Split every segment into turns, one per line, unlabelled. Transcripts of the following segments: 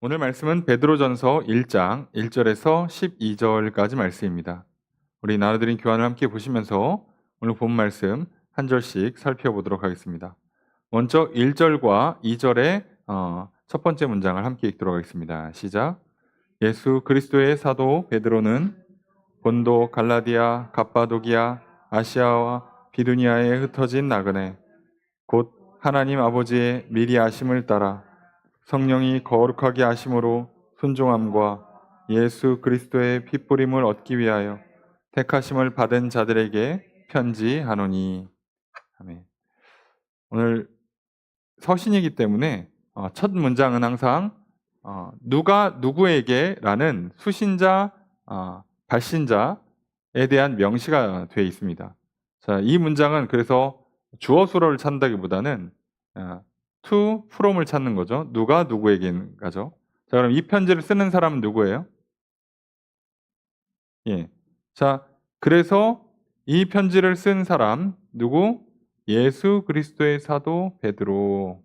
오늘 말씀은 베드로전서 1장 1절에서 12절까지 말씀입니다. 우리 나눠드린 교환을 함께 보시면서 오늘 본 말씀 한 절씩 살펴보도록 하겠습니다. 먼저 1절과 2절의 첫 번째 문장을 함께 읽도록 하겠습니다. 시작. 예수 그리스도의 사도 베드로는 본도, 갈라디아, 갑바도기아, 아시아와 비두니아에 흩어진 나그네 곧 하나님 아버지의 미리 아심을 따라 성령이 거룩하게 하심으로 순종함과 예수 그리스도의 핏부림을 얻기 위하여 택하심을 받은 자들에게 편지하노니. 아멘. 오늘 서신이기 때문에 첫 문장은 항상 누가 누구에게라는 수신자, 발신자에 대한 명시가 되어 있습니다. 자, 이 문장은 그래서 주어 수로를 찾는다기보다는 to from을 찾는 거죠. 누가 누구에게인가죠. 자, 그럼 이 편지를 쓰는 사람은 누구예요? 예. 자, 그래서 이 편지를 쓴 사람 누구? 예수 그리스도의 사도 베드로.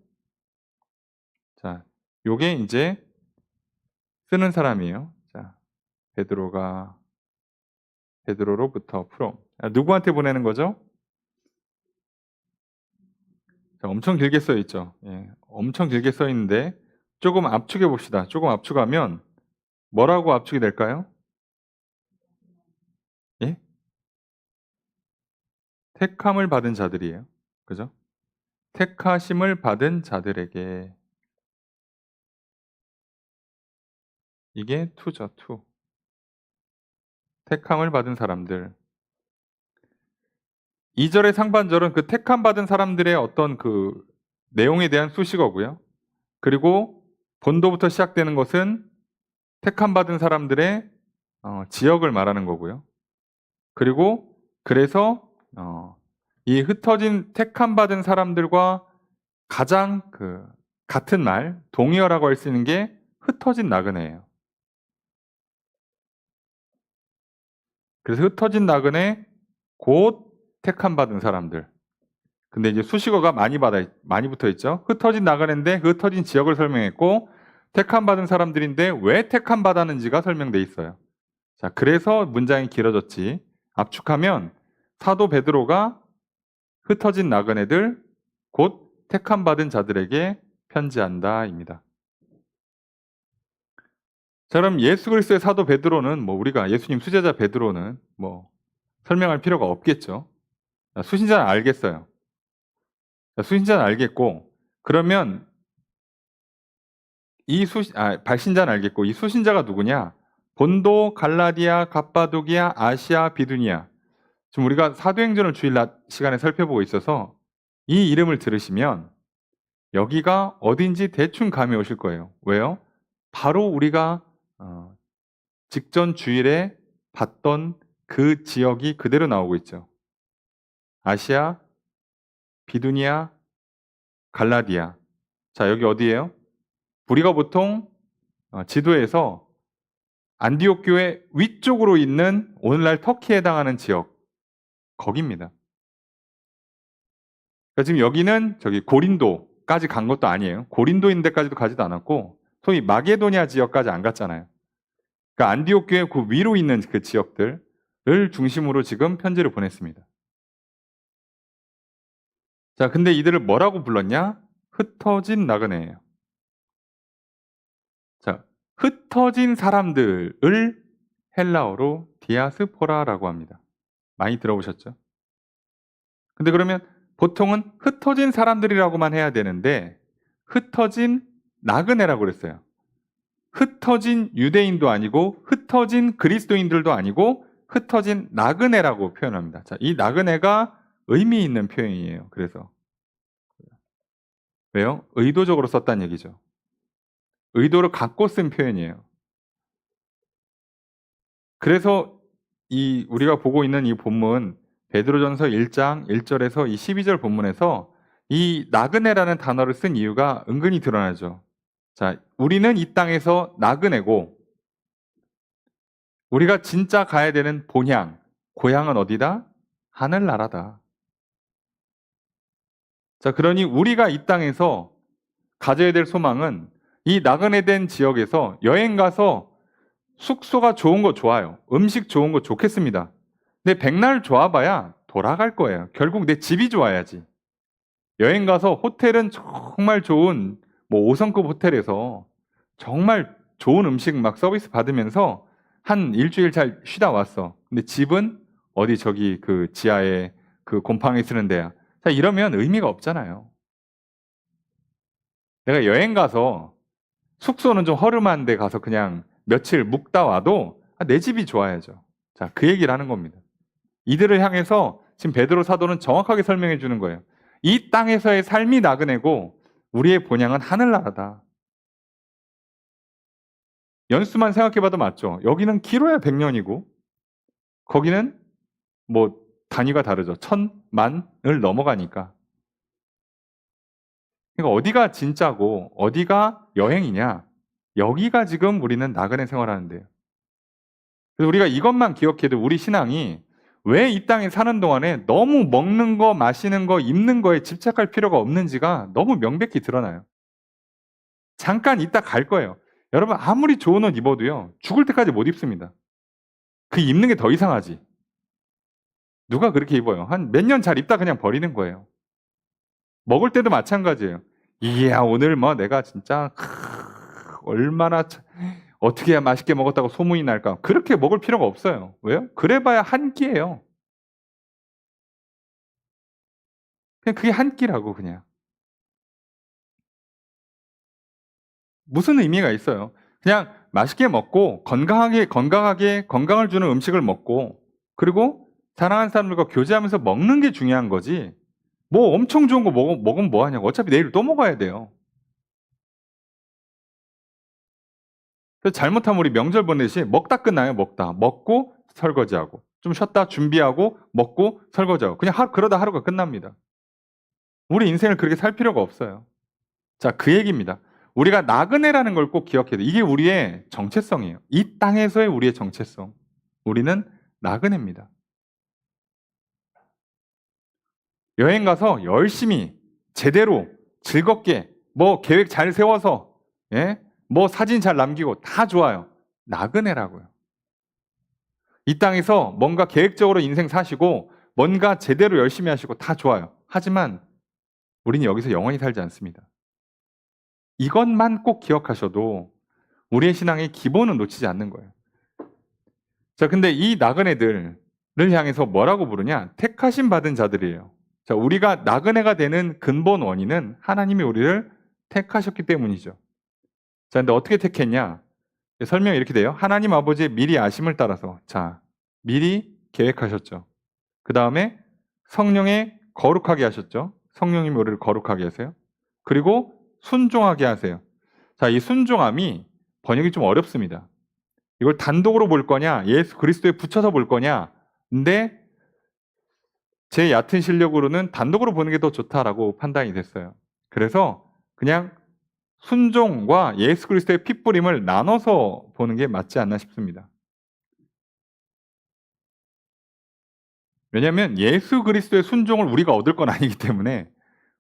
자, 요게 이제 쓰는 사람이에요. 자, 베드로로부터 from. 누구한테 보내는 거죠? 자, 엄청 길게 써 있죠. 예, 엄청 길게 써 있는데 조금 압축해 봅시다. 조금 압축하면 뭐라고 압축이 될까요? 예? 택함을 받은 자들이에요. 그죠? 택하심을 받은 자들에게. 이게 to죠, to. 택함을 받은 사람들. 2절의 상반절은 그 택함 받은 사람들의 어떤 그 내용에 대한 수식어고요. 그리고 본도부터 시작되는 것은 택함 받은 사람들의 지역을 말하는 거고요. 그리고 그래서 이 흩어진 택함 받은 사람들과 가장 같은 말, 동의어라고 할 수 있는 게 흩어진 나그네예요. 그래서 흩어진 나그네 곧 택함 받은 사람들. 근데 이제 수식어가 많이 붙어 있죠. 흩어진 나그네인데 흩어진 지역을 설명했고 택함 받은 사람들인데 왜 택함 받았는지가 설명돼 있어요. 자, 그래서 문장이 길어졌지. 압축하면 사도 베드로가 흩어진 나그네들 곧 택함 받은 자들에게 편지한다입니다. 자, 그럼 예수 그리스도의 사도 베드로는 우리가 예수님 수제자 베드로는 설명할 필요가 없겠죠. 수신자는 알겠어요. 수신자는 알겠고, 그러면 발신자는 알겠고, 이 수신자가 누구냐? 본도, 갈라디아, 갑바도기아, 아시아, 비두니아. 지금 우리가 사도행전을 주일 낮 시간에 살펴보고 있어서 이 이름을 들으시면 여기가 어딘지 대충 감이 오실 거예요. 왜요? 바로 우리가 직전 주일에 봤던 그 지역이 그대로 나오고 있죠. 아시아, 비두니아, 갈라디아. 자, 여기 어디예요? 우리가 보통 지도에서 안디옥 교회 위쪽으로 있는 오늘날 터키에 해당하는 지역, 거기입니다. 그러니까 지금 여기는 저기 고린도까지 간 것도 아니에요. 고린도인 데까지도 가지도 않았고 소위 마게도니아 지역까지 안 갔잖아요. 그러니까 안디옥 교회 그 위로 있는 그 지역들을 중심으로 지금 편지를 보냈습니다. 자, 근데 이들을 뭐라고 불렀냐? 흩어진 나그네예요. 자, 흩어진 사람들을 헬라어로 디아스포라라고 합니다. 많이 들어보셨죠? 근데 그러면 보통은 흩어진 사람들이라고만 해야 되는데 흩어진 나그네라고 그랬어요. 흩어진 유대인도 아니고 흩어진 그리스도인들도 아니고 흩어진 나그네라고 표현합니다. 자, 이 나그네가 의미 있는 표현이에요. 그래서 왜요? 의도적으로 썼다는 얘기죠. 의도를 갖고 쓴 표현이에요. 그래서 우리가 보고 있는 이 본문 베드로전서 1장 1절에서 이 12절 본문에서 이 나그네라는 단어를 쓴 이유가 은근히 드러나죠. 자, 우리는 이 땅에서 나그네고 우리가 진짜 가야 되는 본향, 고향은 어디다? 하늘나라다. 자, 그러니 우리가 이 땅에서 가져야 될 소망은 이 나그네 된 지역에서 여행 가서 숙소가 좋은 거 좋아요. 음식 좋은 거 좋겠습니다. 근데 백날 좋아봐야 돌아갈 거예요. 결국 내 집이 좋아야지. 여행 가서 호텔은 정말 좋은 뭐 5성급 호텔에서 정말 좋은 음식 막 서비스 받으면서 한 일주일 잘 쉬다 왔어. 근데 집은 어디 저기 그 지하에 그 곰팡이 쓰는 데야. 자, 이러면 의미가 없잖아요. 내가 여행 가서 숙소는 좀 허름한 데 가서 그냥 며칠 묵다 와도 내 집이 좋아야죠. 자, 그 얘기를 하는 겁니다. 이들을 향해서 지금 베드로 사도는 정확하게 설명해 주는 거예요. 이 땅에서의 삶이 나그네고 우리의 본향은 하늘나라다. 연수만 생각해봐도 맞죠. 여기는 길어야 100년이고 거기는 뭐 단위가 다르죠. 1000만을 넘어가니까. 그러니까 어디가 진짜고 어디가 여행이냐. 여기가 지금 우리는 나그네 생활하는데요. 그래서 우리가 이것만 기억해도 우리 신앙이 왜 이 땅에 사는 동안에 너무 먹는 거, 마시는 거, 입는 거에 집착할 필요가 없는지가 너무 명백히 드러나요. 잠깐 있다 갈 거예요. 여러분 아무리 좋은 옷 입어도요. 죽을 때까지 못 입습니다. 그 입는 게 더 이상하지. 누가 그렇게 입어요? 한 몇 년 잘 입다 그냥 버리는 거예요. 먹을 때도 마찬가지예요. 이야 오늘 뭐 내가 진짜 얼마나 어떻게 해야 맛있게 먹었다고 소문이 날까? 그렇게 먹을 필요가 없어요. 왜요? 그래봐야 한 끼예요. 그냥 그게 한 끼라고 그냥. 무슨 의미가 있어요? 그냥 맛있게 먹고 건강을 주는 음식을 먹고 그리고 사랑하는 사람들과 교제하면서 먹는 게 중요한 거지. 뭐 엄청 좋은 거 먹으면 뭐 하냐고. 어차피 내일 또 먹어야 돼요. 그래서 잘못하면 우리 명절 보내듯이 먹다 끝나요. 먹다. 먹고 설거지하고. 좀 쉬었다 준비하고 먹고 설거지하고. 그냥 그러다 하루가 끝납니다. 우리 인생을 그렇게 살 필요가 없어요. 자, 그 얘기입니다. 우리가 나그네라는 걸 꼭 기억해야 돼. 이게 우리의 정체성이에요. 이 땅에서의 우리의 정체성. 우리는 나그네입니다. 여행 가서 열심히 제대로 즐겁게 뭐 계획 잘 세워서 예? 뭐 사진 잘 남기고 다 좋아요. 나그네라고요. 이 땅에서 뭔가 계획적으로 인생 사시고 뭔가 제대로 열심히 하시고 다 좋아요. 하지만 우리는 여기서 영원히 살지 않습니다. 이것만 꼭 기억하셔도 우리의 신앙의 기본은 놓치지 않는 거예요. 자, 근데 이 나그네들을 향해서 뭐라고 부르냐? 택하심 받은 자들이에요. 자, 우리가 나그네가 되는 근본 원인은 하나님이 우리를 택하셨기 때문이죠. 자, 근데 어떻게 택했냐? 설명이 이렇게 돼요. 하나님 아버지의 미리 아심을 따라서. 자, 미리 계획하셨죠. 그 다음에 성령에 거룩하게 하셨죠. 성령님이 우리를 거룩하게 하세요. 그리고 순종하게 하세요. 자, 이 순종함이 번역이 좀 어렵습니다. 이걸 단독으로 볼 거냐, 예수 그리스도에 붙여서 볼 거냐. 근데 제 얕은 실력으로는 단독으로 보는 게 더 좋다라고 판단이 됐어요. 그래서 그냥 순종과 예수 그리스도의 핏부림을 나눠서 보는 게 맞지 않나 싶습니다. 왜냐하면 예수 그리스도의 순종을 우리가 얻을 건 아니기 때문에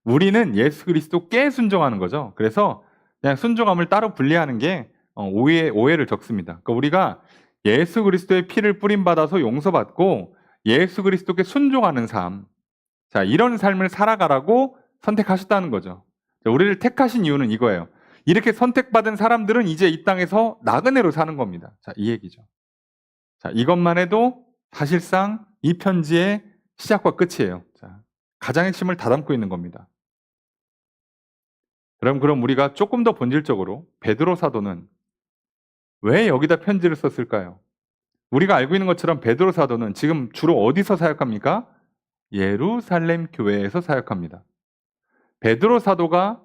우리는 예수 그리스도께 순종하는 거죠. 그래서 그냥 순종함을 따로 분리하는 게 오해를 적습니다. 그러니까 우리가 예수 그리스도의 피를 뿌림받아서 용서받고 예수 그리스도께 순종하는 삶, 자, 이런 삶을 살아가라고 선택하셨다는 거죠. 우리를 택하신 이유는 이거예요. 이렇게 선택받은 사람들은 이제 이 땅에서 나그네로 사는 겁니다. 자, 이 얘기죠. 자, 이것만 해도 사실상 이 편지의 시작과 끝이에요. 자, 가장 핵심을 다 담고 있는 겁니다. 그럼 우리가 조금 더 본질적으로 베드로 사도는 왜 여기다 편지를 썼을까요? 우리가 알고 있는 것처럼 베드로 사도는 지금 주로 어디서 사역합니까? 예루살렘 교회에서 사역합니다. 베드로 사도가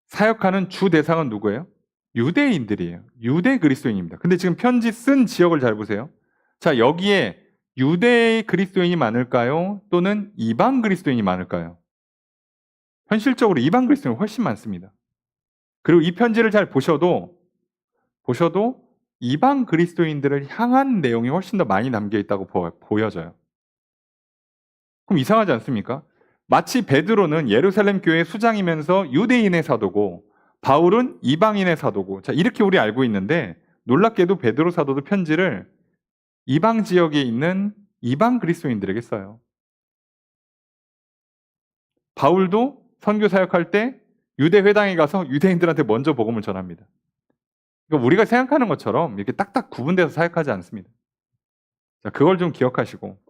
사역하는 주 대상은 누구예요? 유대인들이에요. 유대 그리스도인입니다. 근데 지금 편지 쓴 지역을 잘 보세요. 자, 여기에 유대 그리스도인이 많을까요? 또는 이방 그리스도인이 많을까요? 현실적으로 이방 그리스도인이 훨씬 많습니다. 그리고 이 편지를 잘 보셔도 이방 그리스도인들을 향한 내용이 훨씬 더 많이 담겨 있다고 보여져요. 그럼 이상하지 않습니까? 마치 베드로는 예루살렘 교회 수장이면서 유대인의 사도고 바울은 이방인의 사도고, 자, 이렇게 우리 알고 있는데 놀랍게도 베드로 사도도 편지를 이방 지역에 있는 이방 그리스도인들에게 써요. 바울도 선교 사역할 때 유대 회당에 가서 유대인들한테 먼저 복음을 전합니다. 그러니까 우리가 생각하는 것처럼 이렇게 딱딱 구분돼서 사역하지 않습니다. 자, 그걸 좀 기억하시고,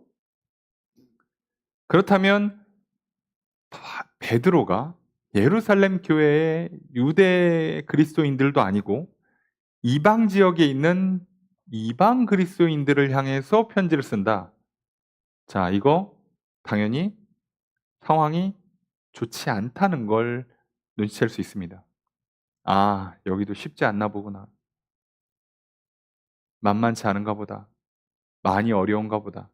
그렇다면 베드로가 예루살렘 교회의 유대 그리스도인들도 아니고 이방 지역에 있는 이방 그리스도인들을 향해서 편지를 쓴다. 자, 이거 당연히 상황이 좋지 않다는 걸 눈치챌 수 있습니다. 아, 여기도 쉽지 않나 보구나. 만만치 않은가 보다. 많이 어려운가 보다.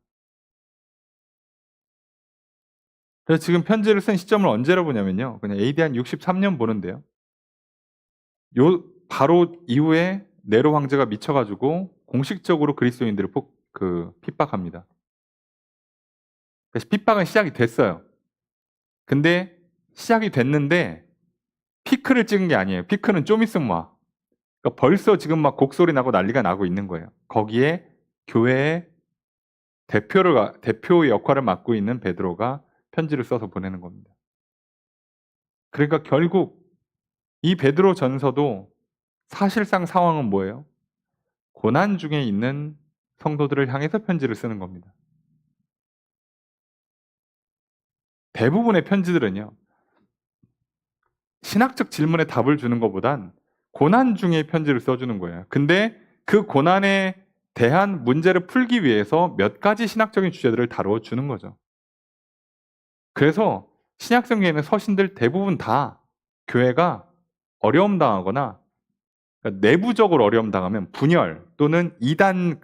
그래서 지금 편지를 쓴 시점을 언제로 보냐면요. 그냥 AD 한 63년 보는데요. 요 바로 이후에 네로 황제가 미쳐가지고 공식적으로 그리스도인들을 핍박합니다. 그래서 핍박은 시작이 됐어요. 근데 시작이 됐는데 피크를 찍은 게 아니에요. 피크는 좀 있으면 와. 그러니까 벌써 지금 막 곡소리 나고 난리가 나고 있는 거예요. 거기에 교회의 대표의 역할을 맡고 있는 베드로가 편지를 써서 보내는 겁니다. 그러니까 결국 이 베드로 전서도 사실상 상황은 뭐예요? 고난 중에 있는 성도들을 향해서 편지를 쓰는 겁니다. 대부분의 편지들은요, 신학적 질문에 답을 주는 것보단 고난 중에 편지를 써주는 거예요. 근데 그 고난에 대한 문제를 풀기 위해서 몇 가지 신학적인 주제들을 다뤄주는 거죠. 그래서 신약성경에는 서신들 대부분 다 교회가 어려움 당하거나, 그러니까 내부적으로 어려움 당하면 분열 또는 이단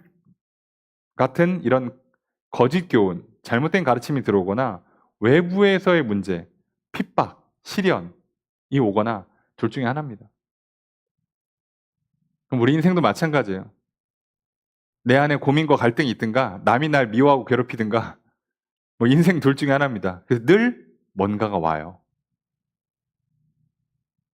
같은 이런 거짓 교훈, 잘못된 가르침이 들어오거나 외부에서의 문제, 핍박, 시련이 오거나 둘 중에 하나입니다. 그럼 우리 인생도 마찬가지예요. 내 안에 고민과 갈등이 있든가 남이 날 미워하고 괴롭히든가 뭐 인생 둘 중에 하나입니다. 그래서 늘 뭔가가 와요.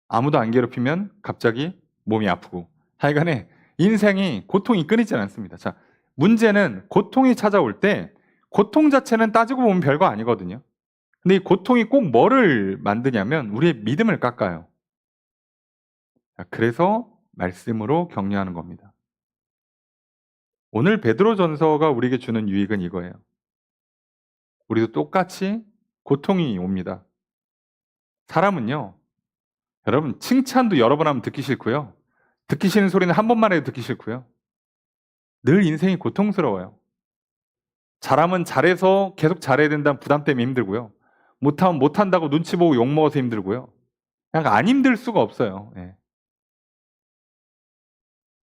아무도 안 괴롭히면 갑자기 몸이 아프고, 하여간에 인생이 고통이 끊이지 않습니다. 자, 문제는 고통이 찾아올 때 고통 자체는 따지고 보면 별거 아니거든요. 근데 이 고통이 꼭 뭐를 만드냐면 우리의 믿음을 깎아요. 자, 그래서 말씀으로 격려하는 겁니다. 오늘 베드로전서가 우리에게 주는 유익은 이거예요. 우리도 똑같이 고통이 옵니다. 사람은요, 여러분 칭찬도 여러 번 하면 듣기 싫고요. 듣기 싫은 소리는 한 번만 해도 듣기 싫고요. 늘 인생이 고통스러워요. 잘하면 잘해서 계속 잘해야 된다는 부담 때문에 힘들고요. 못하면 못한다고 눈치 보고 욕먹어서 힘들고요. 그냥 안 힘들 수가 없어요. 예.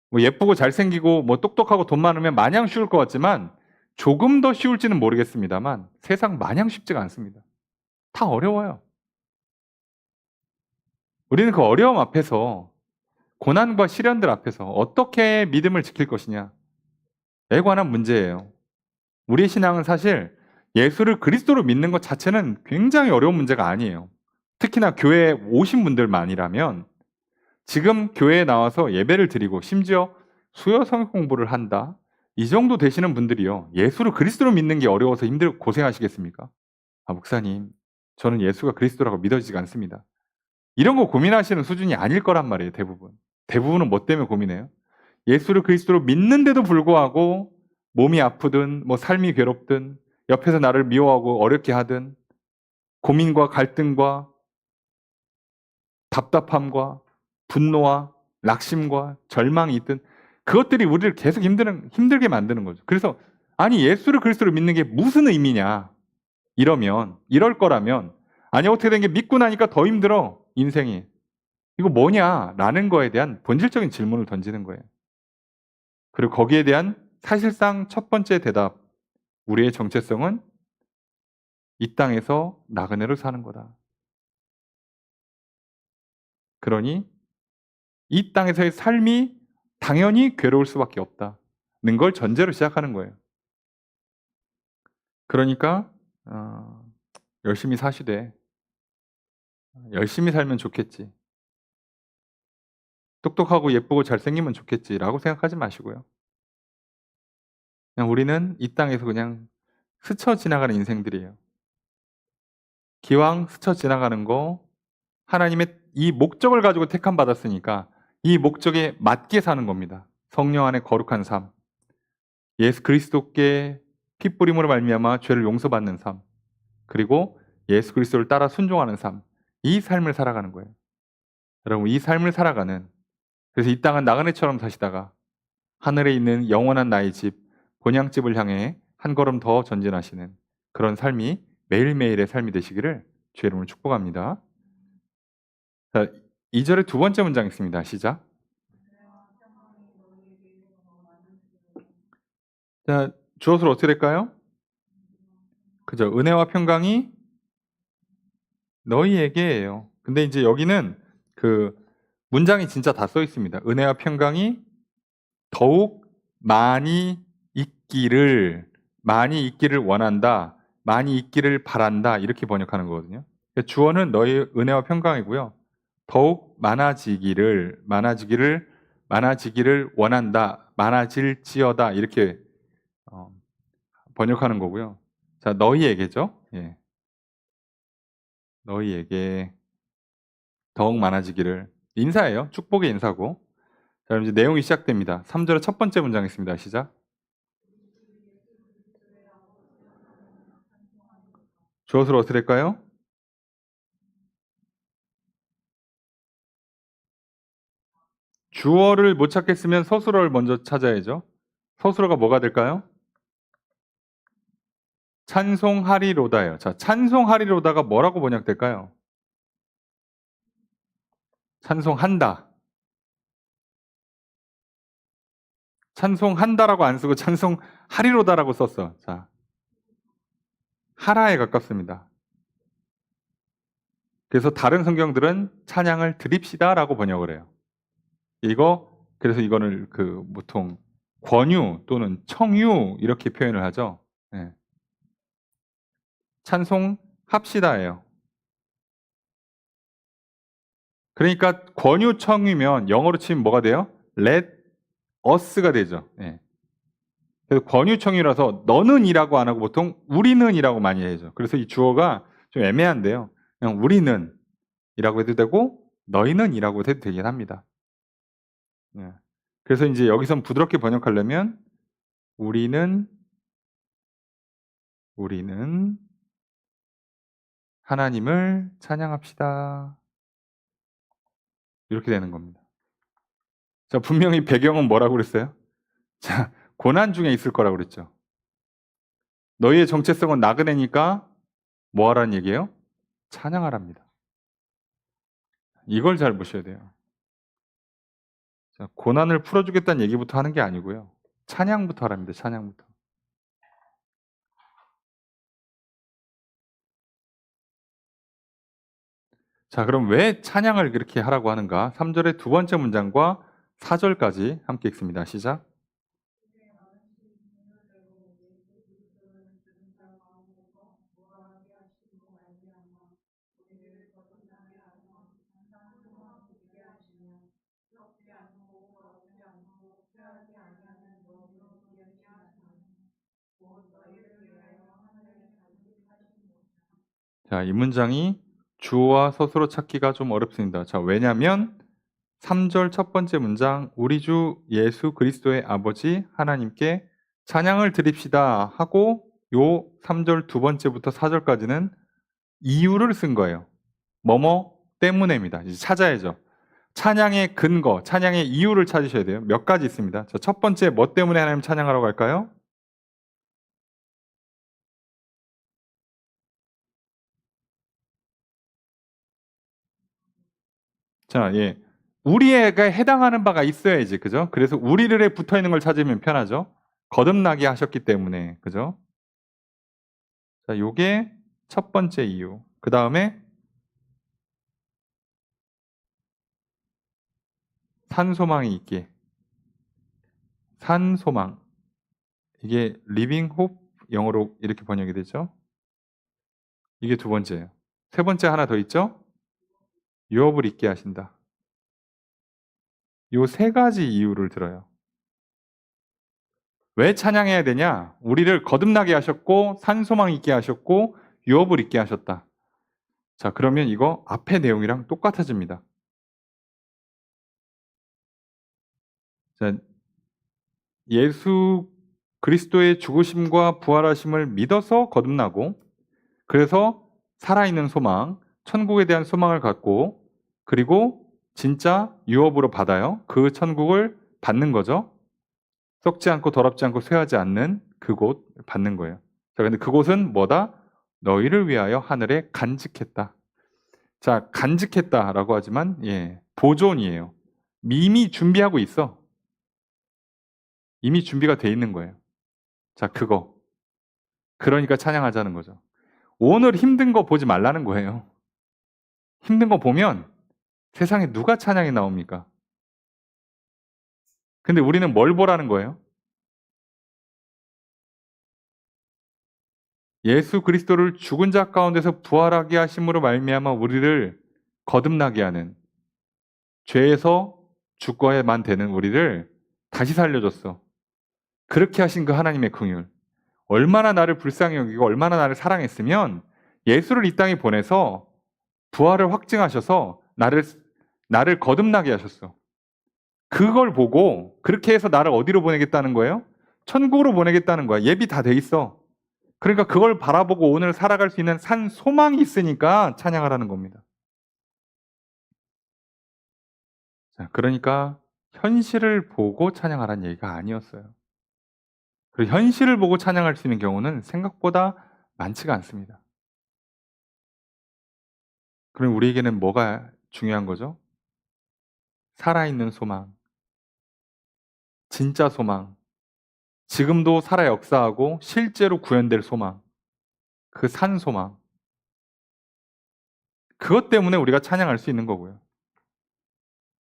뭐 예쁘고 잘생기고 뭐 똑똑하고 돈 많으면 마냥 쉬울 것 같지만 조금 더 쉬울지는 모르겠습니다만 세상 마냥 쉽지가 않습니다. 다 어려워요. 우리는 그 어려움 앞에서, 고난과 시련들 앞에서 어떻게 믿음을 지킬 것이냐에 관한 문제예요. 우리의 신앙은 사실 예수를 그리스도로 믿는 것 자체는 굉장히 어려운 문제가 아니에요. 특히나 교회에 오신 분들만이라면 지금 교회에 나와서 예배를 드리고 심지어 수요 성역 공부를 한다, 이 정도 되시는 분들이요, 예수를 그리스도로 믿는 게 어려워서 고생하시겠습니까? 아, 목사님, 저는 예수가 그리스도라고 믿어지지가 않습니다. 이런 거 고민하시는 수준이 아닐 거란 말이에요. 대부분은 뭐 때문에 고민해요? 예수를 그리스도로 믿는데도 불구하고 몸이 아프든 뭐 삶이 괴롭든 옆에서 나를 미워하고 어렵게 하든 고민과 갈등과 답답함과 분노와 낙심과 절망이 있든 그것들이 우리를 계속 힘들게 만드는 거죠. 그래서 아니 예수를 그리스도로 믿는 게 무슨 의미냐, 이럴 거라면, 아니 어떻게 된 게 믿고 나니까 더 힘들어 인생이, 이거 뭐냐라는 거에 대한 본질적인 질문을 던지는 거예요. 그리고 거기에 대한 사실상 첫 번째 대답, 우리의 정체성은 이 땅에서 나그네로 사는 거다. 그러니 이 땅에서의 삶이 당연히 괴로울 수밖에 없다는 걸 전제로 시작하는 거예요. 그러니까 열심히 사시되 열심히 살면 좋겠지. 똑똑하고 예쁘고 잘생기면 좋겠지라고 생각하지 마시고요. 그냥 우리는 이 땅에서 그냥 스쳐 지나가는 인생들이에요. 기왕 스쳐 지나가는 거 하나님의 이 목적을 가지고 택함 받았으니까 이 목적에 맞게 사는 겁니다. 성령 안에 거룩한 삶, 예수 그리스도께 피 뿌림으로 말미암아 죄를 용서받는 삶, 그리고 예수 그리스도를 따라 순종하는 삶, 이 삶을 살아가는 거예요. 여러분, 이 삶을 살아가는, 그래서 이 땅은 나그네처럼 사시다가 하늘에 있는 영원한 나의 집, 본향집을 향해 한 걸음 더 전진하시는 그런 삶이 매일매일의 삶이 되시기를 주의 이름으로 축복합니다. 자, 2절의 두 번째 문장 있습니다. 시작. 자, 주어서로 어떻게 될까요? 그죠? 은혜와 평강이 너희에게예요. 근데 이제 여기는 그 문장이 진짜 다 써 있습니다. 은혜와 평강이 더욱 많이 있기를 원한다, 많이 있기를 바란다, 이렇게 번역하는 거거든요. 주어는 너희 은혜와 평강이고요. 더욱 많아지기를 원한다, 많아질지어다, 이렇게 번역하는 거고요. 자, 너희에게죠. 예. 너희에게 더욱 많아지기를. 인사예요. 축복의 인사고. 자, 그럼 이제 내용이 시작됩니다. 3절의 첫 번째 문장 있습니다. 시작. 주어서로 어떻게 될까요? 주어를 못 찾겠으면 서술어를 먼저 찾아야죠. 서술어가 뭐가 될까요? 찬송하리로다예요. 자, 찬송하리로다가 뭐라고 번역될까요? 찬송한다. 찬송한다라고 안 쓰고 찬송하리로다라고 썼어. 자, 하라에 가깝습니다. 그래서 다른 성경들은 찬양을 드립시다라고 번역을 해요. 그래서 이거를 보통 권유 또는 청유 이렇게 표현을 하죠. 네. 찬송합시다예요. 그러니까 권유 청유면 영어로 치면 뭐가 돼요? Let us가 되죠. 네. 그래서 권유 청유라서 너는 이라고 안 하고 보통 우리는 이라고 많이 해죠. 그래서 이 주어가 좀 애매한데요. 그냥 우리는 이라고 해도 되고 너희는 이라고 해도 되긴 합니다. 네. 그래서 이제 여기선 부드럽게 번역하려면 우리는 하나님을 찬양합시다. 이렇게 되는 겁니다. 자, 분명히 배경은 뭐라고 그랬어요? 자, 고난 중에 있을 거라고 그랬죠. 너희의 정체성은 나그네니까 뭐 하라는 얘기예요? 찬양하랍니다. 이걸 잘 보셔야 돼요. 자, 고난을 풀어주겠다는 얘기부터 하는 게 아니고요. 찬양부터 하랍니다. 찬양부터. 자, 그럼 왜 찬양을 그렇게 하라고 하는가? 3절의 두 번째 문장과 4절까지 함께 읽습니다. 시작. 자, 이 문장이 주어와 서술어 찾기가 좀 어렵습니다. 자, 왜냐하면 3절 첫 번째 문장 우리 주 예수 그리스도의 아버지 하나님께 찬양을 드립시다 하고 요 3절 두 번째부터 4절까지는 이유를 쓴 거예요. 뭐뭐 때문에입니다. 이제 찾아야죠. 찬양의 근거, 찬양의 이유를 찾으셔야 돼요. 몇 가지 있습니다. 자, 첫 번째 뭐 때문에 하나님 찬양하라고 할까요? 자, 예. 우리에게 해당하는 바가 있어야지, 그죠? 그래서 우리를에 붙어 있는 걸 찾으면 편하죠. 거듭나게 하셨기 때문에, 그죠? 자, 요게 첫 번째 이유. 그 다음에 산소망이 있기에. 산소망. 이게 living hope 영어로 이렇게 번역이 되죠. 이게 두 번째예요. 세 번째 하나 더 있죠? 유업을 있게 하신다. 요 세 가지 이유를 들어요. 왜 찬양해야 되냐? 우리를 거듭나게 하셨고 산소망 있게 하셨고 유업을 있게 하셨다. 자, 그러면 이거 앞의 내용이랑 똑같아집니다. 자, 예수 그리스도의 죽으심과 부활하심을 믿어서 거듭나고, 그래서 살아있는 소망, 천국에 대한 소망을 갖고, 그리고 진짜 유업으로 받아요. 그 천국을 받는 거죠. 썩지 않고 더럽지 않고 쇠하지 않는 그곳 받는 거예요. 자, 근데 그곳은 뭐다? 너희를 위하여 하늘에 간직했다. 자, 간직했다라고 하지만 보존이에요. 이미 준비하고 있어. 이미 준비가 돼 있는 거예요. 자, 그거. 그러니까 찬양하자는 거죠. 오늘 힘든 거 보지 말라는 거예요. 힘든 거 보면 세상에 누가 찬양이 나옵니까? 근데 우리는 뭘 보라는 거예요? 예수 그리스도를 죽은 자 가운데서 부활하게 하심으로 말미암아 우리를 거듭나게 하는, 죄에서 죽어야만 되는 우리를 다시 살려줬어. 그렇게 하신 그 하나님의 긍휼. 얼마나 나를 불쌍히 여기고 얼마나 나를 사랑했으면 예수를 이 땅에 보내서 부활을 확증하셔서 나를 거듭나게 하셨어. 그걸 보고 그렇게 해서 나를 어디로 보내겠다는 거예요? 천국으로 보내겠다는 거야. 예비 다 돼 있어. 그러니까 그걸 바라보고 오늘 살아갈 수 있는 산 소망이 있으니까 찬양하라는 겁니다. 자, 그러니까 현실을 보고 찬양하라는 얘기가 아니었어요. 그리고 현실을 보고 찬양할 수 있는 경우는 생각보다 많지가 않습니다. 그럼 우리에게는 뭐가 중요한 거죠? 살아있는 소망, 진짜 소망, 지금도 살아 역사하고 실제로 구현될 소망, 그 산 소망. 그것 때문에 우리가 찬양할 수 있는 거고요.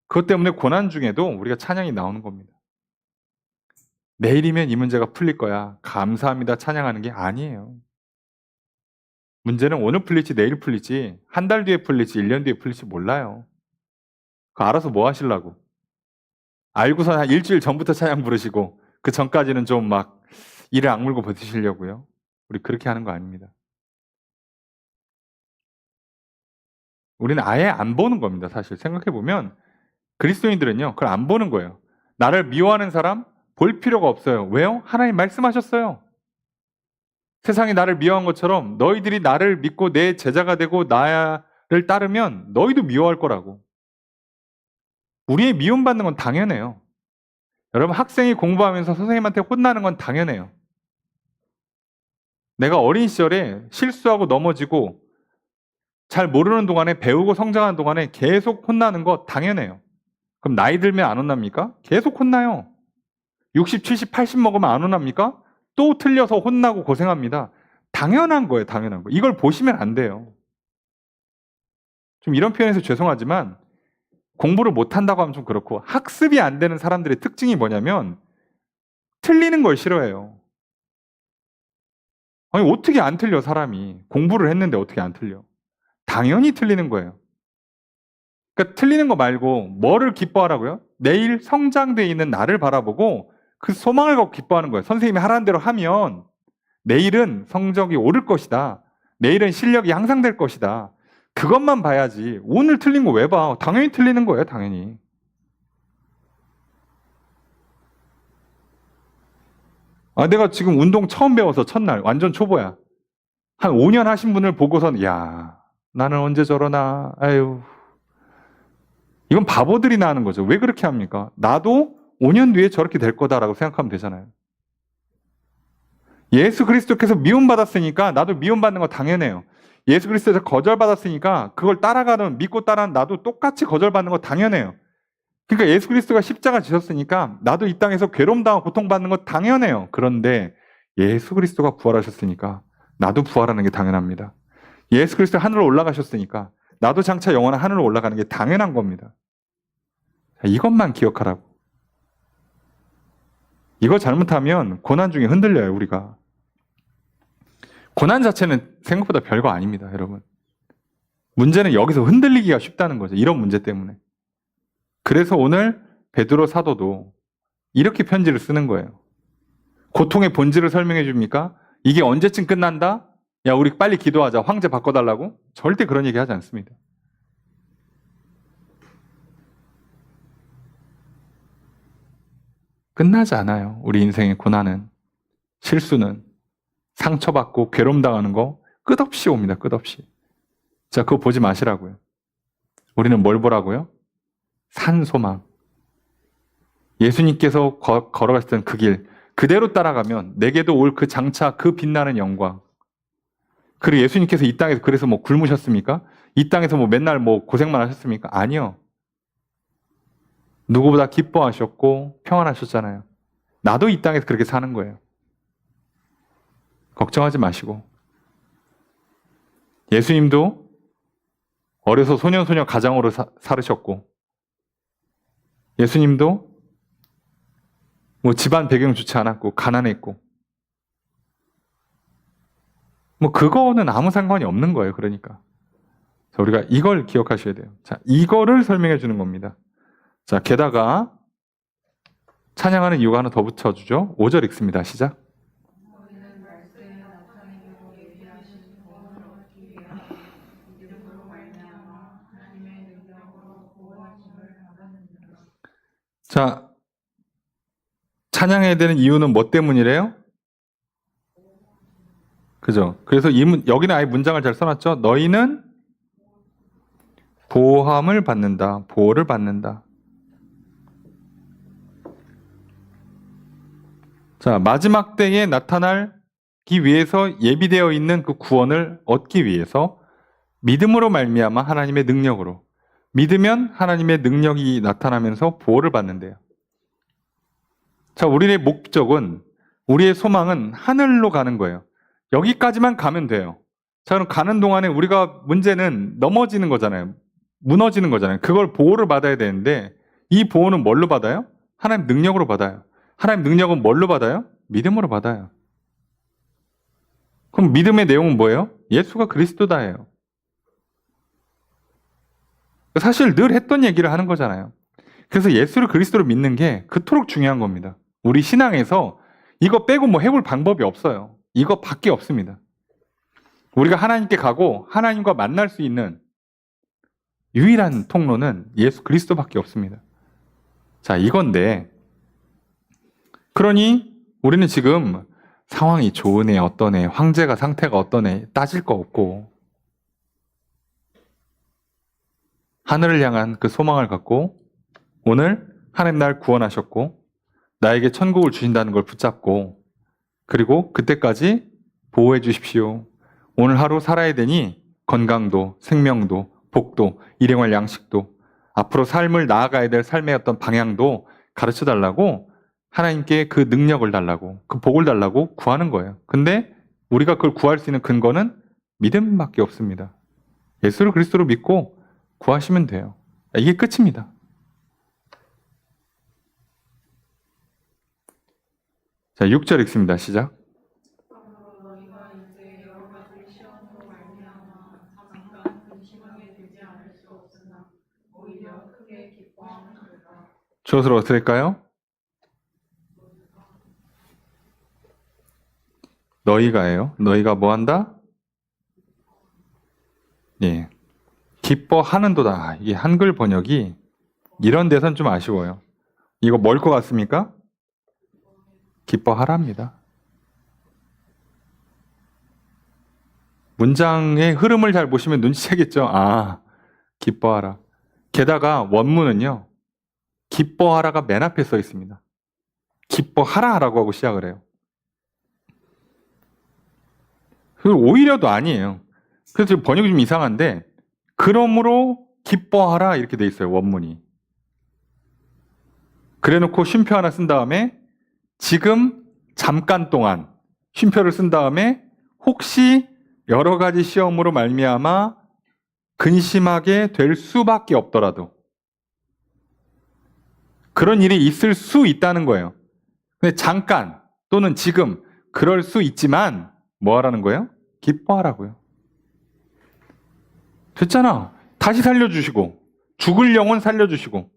그것 때문에 고난 중에도 우리가 찬양이 나오는 겁니다. 내일이면 이 문제가 풀릴 거야, 감사합니다, 찬양하는 게 아니에요. 문제는 오늘 풀릴지 내일 풀릴지 한 달 뒤에 풀릴지 1년 뒤에 풀릴지 몰라요. 그 알아서 뭐 하시려고. 알고서 한 일주일 전부터 찬양 부르시고 그 전까지는 좀 막 이를 악물고 버티시려고요. 우리 그렇게 하는 거 아닙니다. 우리는 아예 안 보는 겁니다. 사실 생각해보면 그리스도인들은요, 그걸 안 보는 거예요. 나를 미워하는 사람 볼 필요가 없어요. 왜요? 하나님 말씀하셨어요. 세상이 나를 미워한 것처럼 너희들이 나를 믿고 내 제자가 되고 나를 따르면 너희도 미워할 거라고. 우리의 미움받는 건 당연해요. 여러분, 학생이 공부하면서 선생님한테 혼나는 건 당연해요. 내가 어린 시절에 실수하고 넘어지고 잘 모르는 동안에 배우고 성장하는 동안에 계속 혼나는 거 당연해요. 그럼 나이 들면 안 혼납니까? 계속 혼나요. 60, 70, 80 먹으면 안 혼납니까? 또 틀려서 혼나고 고생합니다. 당연한 거예요, 당연한 거. 이걸 보시면 안 돼요. 좀 이런 표현에서 죄송하지만 공부를 못한다고 하면 좀 그렇고, 학습이 안 되는 사람들의 특징이 뭐냐면 틀리는 걸 싫어해요. 아니, 어떻게 안 틀려, 사람이. 공부를 했는데 어떻게 안 틀려. 당연히 틀리는 거예요. 그러니까 틀리는 거 말고 뭐를 기뻐하라고요? 내일 성장돼 있는 나를 바라보고 그 소망을 갖고 기뻐하는 거예요. 선생님이 하라는 대로 하면 내일은 성적이 오를 것이다. 내일은 실력이 향상될 것이다. 그것만 봐야지. 오늘 틀린 거 왜 봐? 당연히 틀리는 거예요, 당연히. 내가 지금 운동 처음 배워서 첫날 완전 초보야. 한 5년 하신 분을 보고선 야, 나는 언제 저러나. 아유. 이건 바보들이나 하는 거죠. 왜 그렇게 합니까? 나도 5년 뒤에 저렇게 될 거다라고 생각하면 되잖아요. 예수 그리스도께서 미움받았으니까 나도 미움받는 거 당연해요. 예수 그리스도에서 거절받았으니까 그걸 따라가는, 믿고 따라하는 나도 똑같이 거절받는 거 당연해요. 그러니까 예수 그리스도가 십자가 지셨으니까 나도 이 땅에서 괴로움당하고 고통받는 거 당연해요. 그런데 예수 그리스도가 부활하셨으니까 나도 부활하는 게 당연합니다. 예수 그리스도 하늘로 올라가셨으니까 나도 장차 영원한 하늘로 올라가는 게 당연한 겁니다. 이것만 기억하라고. 이거 잘못하면 고난 중에 흔들려요, 우리가. 고난 자체는 생각보다 별거 아닙니다, 여러분. 문제는 여기서 흔들리기가 쉽다는 거죠. 이런 문제 때문에. 그래서 오늘 베드로 사도도 이렇게 편지를 쓰는 거예요. 고통의 본질을 설명해 줍니까? 이게 언제쯤 끝난다? 야, 우리 빨리 기도하자. 황제 바꿔달라고? 절대 그런 얘기 하지 않습니다. 끝나지 않아요. 우리 인생의 고난은, 실수는, 상처받고 괴로움 당하는 거 끝없이 옵니다. 끝없이. 자, 그거 보지 마시라고요. 우리는 뭘 보라고요? 산 소망. 예수님께서 걸어가셨던 그 길 그대로 따라가면 내게도 올 그 장차 그 빛나는 영광. 그리고 예수님께서 이 땅에서 그래서 뭐 굶으셨습니까? 이 땅에서 뭐 맨날 뭐 고생만 하셨습니까? 아니요. 누구보다 기뻐하셨고 평안하셨잖아요. 나도 이 땅에서 그렇게 사는 거예요. 걱정하지 마시고. 예수님도 어려서 소년소녀 가장으로 살으셨고, 예수님도 뭐 집안 배경 좋지 않았고 가난했고, 뭐 그거는 아무 상관이 없는 거예요. 그러니까 자, 우리가 이걸 기억하셔야 돼요. 자, 이거를 설명해 주는 겁니다. 자, 게다가 찬양하는 이유가 하나 더 붙여주죠. 5절 읽습니다. 시작. 자, 찬양해야 되는 이유는 뭐 때문이래요? 그죠? 그래서 여기는 아예 문장을 잘 써놨죠. 너희는 보호함을 받는다. 보호를 받는다. 자, 마지막 때에 나타나기 위해서 예비되어 있는 그 구원을 얻기 위해서 믿음으로 말미암아 하나님의 능력으로, 믿으면 하나님의 능력이 나타나면서 보호를 받는데요. 자, 우리의 목적은, 우리의 소망은 하늘로 가는 거예요. 여기까지만 가면 돼요. 자, 그럼 가는 동안에 우리가 문제는 넘어지는 거잖아요. 무너지는 거잖아요. 그걸 보호를 받아야 되는데, 이 보호는 뭘로 받아요? 하나님 능력으로 받아요. 하나님 능력은 뭘로 받아요? 믿음으로 받아요. 그럼 믿음의 내용은 뭐예요? 예수가 그리스도다예요. 사실 늘 했던 얘기를 하는 거잖아요. 그래서 예수를 그리스도로 믿는 게 그토록 중요한 겁니다. 우리 신앙에서 이거 빼고 뭐 해볼 방법이 없어요. 이거 밖에 없습니다. 우리가 하나님께 가고 하나님과 만날 수 있는 유일한 통로는 예수 그리스도밖에 없습니다. 자, 이건데, 그러니 우리는 지금 상황이 좋은 애, 어떤 애, 황제가 상태가 어떤 애 따질 거 없고, 하늘을 향한 그 소망을 갖고 오늘 하나님 날 구원하셨고 나에게 천국을 주신다는 걸 붙잡고, 그리고 그때까지 보호해 주십시오. 오늘 하루 살아야 되니 건강도, 생명도, 복도, 일용할 양식도, 앞으로 삶을 나아가야 될 삶의 어떤 방향도 가르쳐 달라고, 하나님께 그 능력을 달라고, 그 복을 달라고 구하는 거예요. 근데 우리가 그걸 구할 수 있는 근거는 믿음밖에 없습니다. 예수를 그리스도로 믿고 구하시면 돼요. 이게 끝입니다. 자, 6절 읽습니다. 시작. 주어서 어떻게 될까요? 너희가예요. 너희가 뭐 한다? 예. 기뻐하는도다. 이게 한글 번역이 이런 데선 좀 아쉬워요. 이거 뭘 것 같습니까? 기뻐하랍니다. 문장의 흐름을 잘 보시면 눈치채겠죠? 아, 기뻐하라. 게다가 원문은요, 기뻐하라가 맨 앞에 써 있습니다. 기뻐하라라고 하고 시작을 해요. 오히려도 아니에요. 그래서 번역이 좀 이상한데, 그러므로 기뻐하라 이렇게 돼 있어요, 원문이. 그래놓고 쉼표 하나 쓴 다음에 지금 잠깐 동안 쉼표를 쓴 다음에 혹시 여러 가지 시험으로 말미암아 근심하게 될 수밖에 없더라도, 그런 일이 있을 수 있다는 거예요. 근데 잠깐 또는 지금 그럴 수 있지만 뭐 하라는 거예요? 기뻐하라고요. 됐잖아. 다시 살려주시고, 죽을 영혼 살려주시고,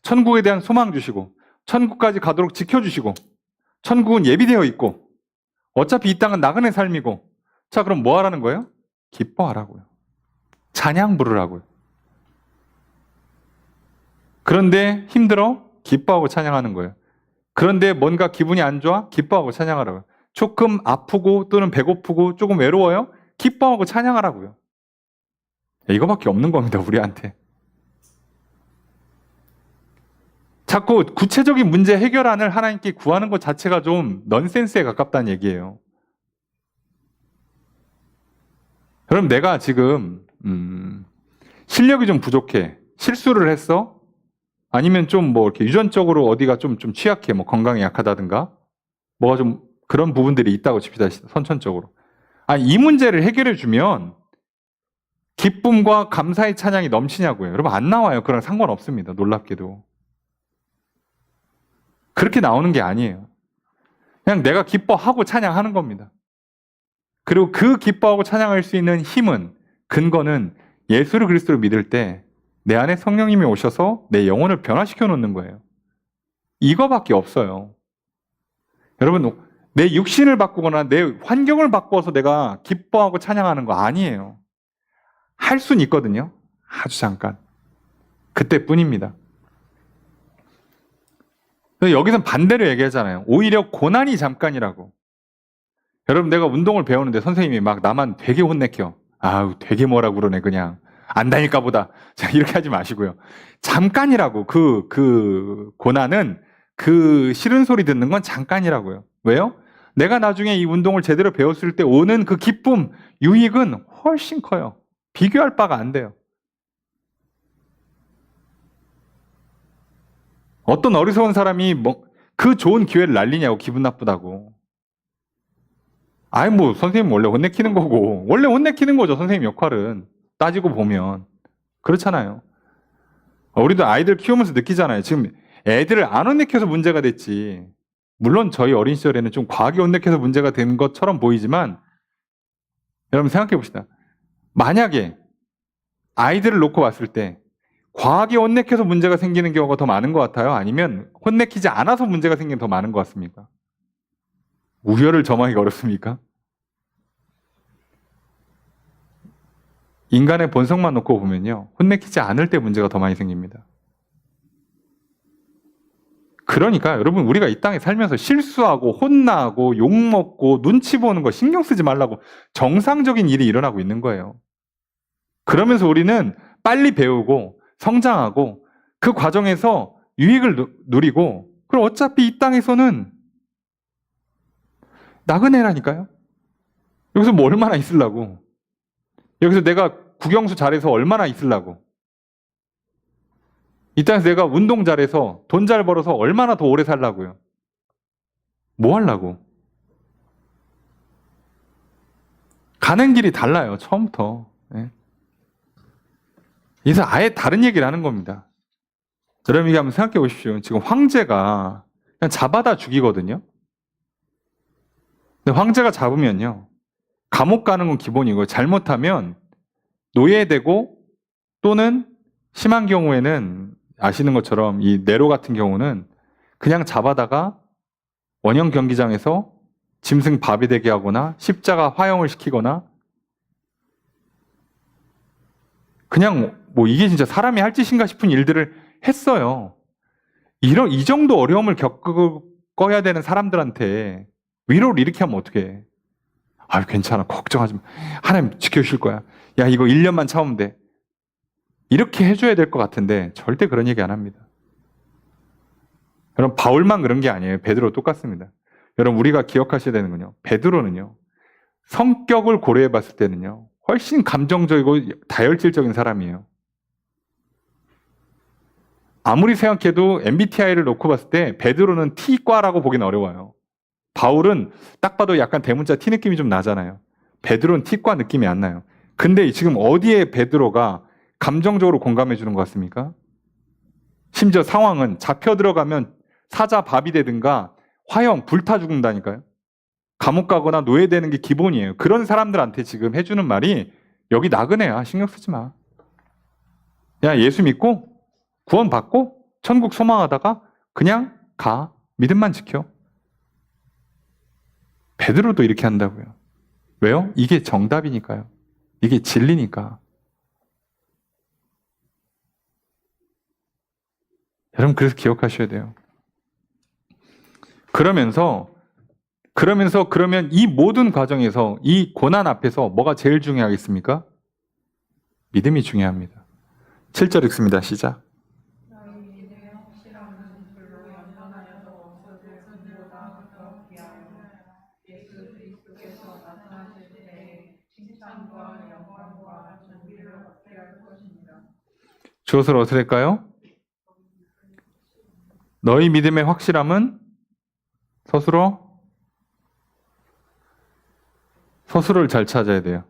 천국에 대한 소망 주시고, 천국까지 가도록 지켜주시고, 천국은 예비되어 있고, 어차피 이 땅은 나그네 삶이고, 자, 그럼 뭐 하라는 거예요? 기뻐하라고요. 찬양 부르라고요. 그런데 힘들어? 기뻐하고 찬양하는 거예요. 그런데 뭔가 기분이 안 좋아? 기뻐하고 찬양하라고요. 조금 아프고 또는 배고프고 조금 외로워요? 기뻐하고 찬양하라고요. 이거밖에 없는 겁니다, 우리한테. 자꾸 구체적인 문제 해결안을 하나님께 구하는 것 자체가 좀 넌센스에 가깝다는 얘기예요. 그럼 내가 지금 실력이 좀 부족해. 실수를 했어? 아니면 좀 뭐 이렇게 유전적으로 어디가 좀 취약해. 뭐 건강이 약하다든가. 뭐가 좀 그런 부분들이 있다고 칩시다. 선천적으로. 이 문제를 해결해 주면 기쁨과 감사의 찬양이 넘치냐고요. 여러분 안 나와요. 그런 상관없습니다. 놀랍게도. 그렇게 나오는 게 아니에요. 그냥 내가 기뻐하고 찬양하는 겁니다. 그리고 그 기뻐하고 찬양할 수 있는 힘은, 근거는 예수를 그리스도를 믿을 때 내 안에 성령님이 오셔서 내 영혼을 변화시켜 놓는 거예요. 이거밖에 없어요. 여러분, 내 육신을 바꾸거나 내 환경을 바꿔서 내가 기뻐하고 찬양하는 거 아니에요. 할 수는 있거든요. 아주 잠깐. 그때뿐입니다. 여기선 반대로 얘기하잖아요. 오히려 고난이 잠깐이라고. 여러분, 내가 운동을 배우는데 선생님이 막 나만 되게 혼내켜. 아우, 되게 뭐라고 그러네, 그냥. 안다니까 보다. 자, 이렇게 하지 마시고요. 잠깐이라고. 그 고난은, 그 싫은 소리 듣는 건 잠깐이라고요. 왜요? 내가 나중에 이 운동을 제대로 배웠을 때 오는 그 기쁨, 유익은 훨씬 커요. 비교할 바가 안 돼요. 어떤 어리석은 사람이 그 좋은 기회를 날리냐고, 기분 나쁘다고. 뭐 선생님 원래 혼내키는 거고, 원래 혼내키는 거죠, 선생님 역할은. 따지고 보면. 그렇잖아요. 우리도 아이들 키우면서 느끼잖아요. 지금 애들을 안 혼내켜서 문제가 됐지. 물론 저희 어린 시절에는 좀 과하게 혼내켜서 문제가 된 것처럼 보이지만, 여러분 생각해 봅시다. 만약에 아이들을 놓고 봤을 때 과하게 혼내켜서 문제가 생기는 경우가 더 많은 것 같아요? 아니면 혼내키지 않아서 문제가 생기는 게 더 많은 것 같습니까? 우열을 점하기가 어렵습니까? 인간의 본성만 놓고 보면요. 혼내키지 않을 때 문제가 더 많이 생깁니다. 그러니까 여러분, 우리가 이 땅에 살면서 실수하고 혼나고 욕먹고 눈치 보는 거 신경 쓰지 말라고 정상적인 일이 일어나고 있는 거예요. 그러면서 우리는 빨리 배우고 성장하고 그 과정에서 유익을 누리고, 그럼 어차피 이 땅에서는 나그네라니까요. 여기서 뭐 얼마나 있으려고. 여기서 내가 국영수 잘해서 얼마나 있으려고. 이 땅에서 내가 운동 잘해서 돈 잘 벌어서 얼마나 더 오래 살라고요. 뭐 하려고. 가는 길이 달라요, 처음부터. 네. 그래서 아예 다른 얘기를 하는 겁니다. 여러분, 이게 한번 생각해 보십시오. 지금 황제가 그냥 잡아다 죽이거든요. 근데 황제가 잡으면요, 감옥 가는 건 기본이고, 잘못하면 노예되고, 또는 심한 경우에는 아시는 것처럼 이 네로 같은 경우는 그냥 잡아다가 원형 경기장에서 짐승 밥이 되게 하거나 십자가 화형을 시키거나, 그냥 뭐 이게 진짜 사람이 할 짓인가 싶은 일들을 했어요. 이 정도 어려움을 겪어야 되는 사람들한테 위로를 이렇게 하면 어떡해. 괜찮아, 걱정하지 마. 하나님 지켜주실 거야. 야, 이거 1년만 참으면 돼. 이렇게 해줘야 될 것 같은데 절대 그런 얘기 안 합니다. 여러분, 바울만 그런 게 아니에요. 베드로 똑같습니다. 여러분, 우리가 기억하셔야 되는 건요, 베드로는요, 성격을 고려해 봤을 때는요, 훨씬 감정적이고 다혈질적인 사람이에요. 아무리 생각해도 MBTI를 놓고 봤을 때 베드로는 T과라고 보기는 어려워요. 바울은 딱 봐도 약간 대문자 T 느낌이 좀 나잖아요. 베드로는 T과 느낌이 안 나요. 근데 지금 어디에 베드로가 감정적으로 공감해 주는 것 같습니까? 심지어 상황은 잡혀 들어가면 사자 밥이 되든가 화형 불타 죽는다니까요. 감옥 가거나 노예되는 게 기본이에요. 그런 사람들한테 지금 해주는 말이 여기 나그네야. 신경 쓰지 마. 야, 예수 믿고 구원 받고 천국 소망하다가 그냥 가. 믿음만 지켜. 베드로도 이렇게 한다고요. 왜요? 이게 정답이니까요. 이게 진리니까. 여러분 그래서 기억하셔야 돼요. 그러면 이 모든 과정에서 이 고난 앞에서 뭐가 제일 중요하겠습니까? 믿음이 중요합니다. 7절 읽습니다. 시작. 주엇을 어떻게할까요? 너희 믿음의 확실함은 서술을 잘 찾아야 돼요.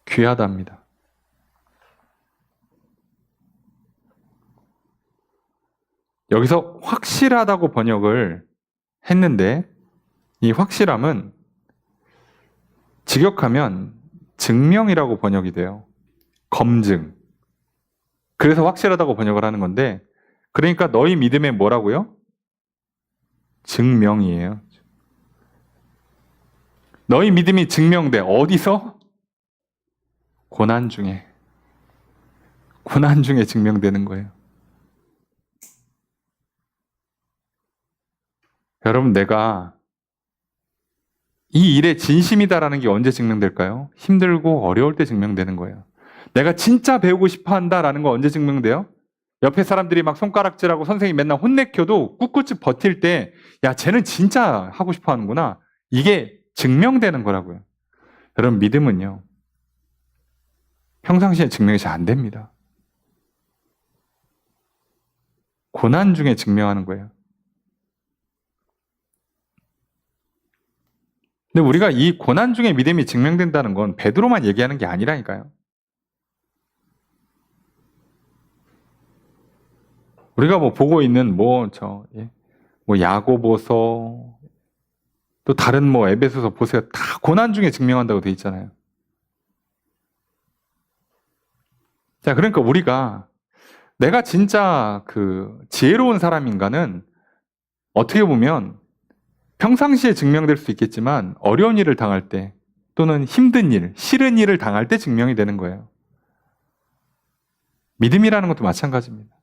귀하답니다. 여기서 확실하다고 번역을 했는데 이 확실함은 직역하면 증명이라고 번역이 돼요. 검증. 그래서 확실하다고 번역을 하는 건데 그러니까 너희 믿음에 뭐라고요? 증명이에요. 너희 믿음이 증명돼. 어디서? 고난 중에. 고난 중에 증명되는 거예요. 여러분 내가 이 일에 진심이다라는 게 언제 증명될까요? 힘들고 어려울 때 증명되는 거예요. 내가 진짜 배우고 싶어 한다라는 거 언제 증명돼요? 옆에 사람들이 막 손가락질하고 선생님이 맨날 혼내켜도 꿋꿋이 버틸 때, 야, 쟤는 진짜 하고 싶어 하는구나. 이게 증명되는 거라고요. 여러분, 믿음은요, 평상시에 증명이 잘 안 됩니다. 고난 중에 증명하는 거예요. 근데 우리가 이 고난 중에 믿음이 증명된다는 건 베드로만 얘기하는 게 아니라니까요. 우리가 뭐 보고 있는 야고보서 또 다른 뭐 에베소서 보세요. 다 고난 중에 증명한다고 돼 있잖아요. 자, 그러니까 우리가 내가 진짜 그 지혜로운 사람인가는 어떻게 보면 평상시에 증명될 수 있겠지만 어려운 일을 당할 때 또는 힘든 일, 싫은 일을 당할 때 증명이 되는 거예요. 믿음이라는 것도 마찬가지입니다.